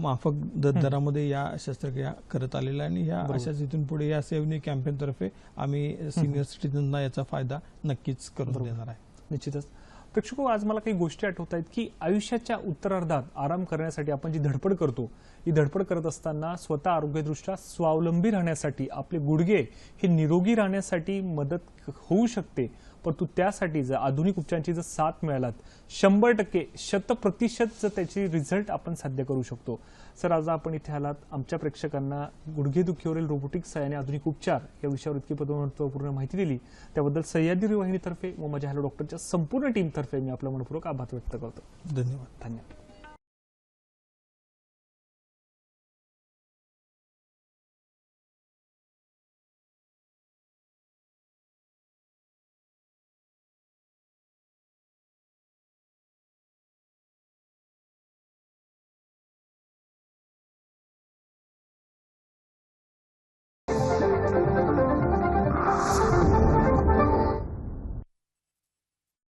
माफक दरामध्ये या शस्त्रक्रिया करत आलेल्या आहे आणि या अशाच इथून पुढे या सेव्हनी कॅम्पेन तर्फे आम्ही सिनियर सिटीजनना याचा फायदा नक्कीच करून देणार आहे. निश्चितच. प्रेक्षक, आज मला काही गोष्टी आठवत आहेत की आयुष्याच्या उत्तरार्धात आराम करण्यासाठी आपण जी धडपड करतो, ही धडपड करत असताना स्वतः आरोग्यदृष्ट्या स्वावलंबी राहण्यासाठी आपले गुडघे हे निरोगी राहण्यासाठी मदत होऊ शकते. परंतु त्यासाठी जर आधुनिक उपचारांची जर साथ मिळालात 100% 100% जर त्याची रिझल्ट आपण साध्य करू शकतो. सर, आज आपण इथे आलात, आमच्या प्रेक्षकांना गुडघेदुखीवरील रोबोटिक सहाय्याने आधुनिक उपचार या विषयावर इतकी महत्त्वपूर्ण माहिती दिली त्याबद्दल सह्याद्री वाहिनीतर्फे व माझ्या हॅलो डॉक्टरच्या संपूर्ण टीमतर्फे मी आपला मनपूर्वक आभार व्यक्त करतो. धन्यवाद.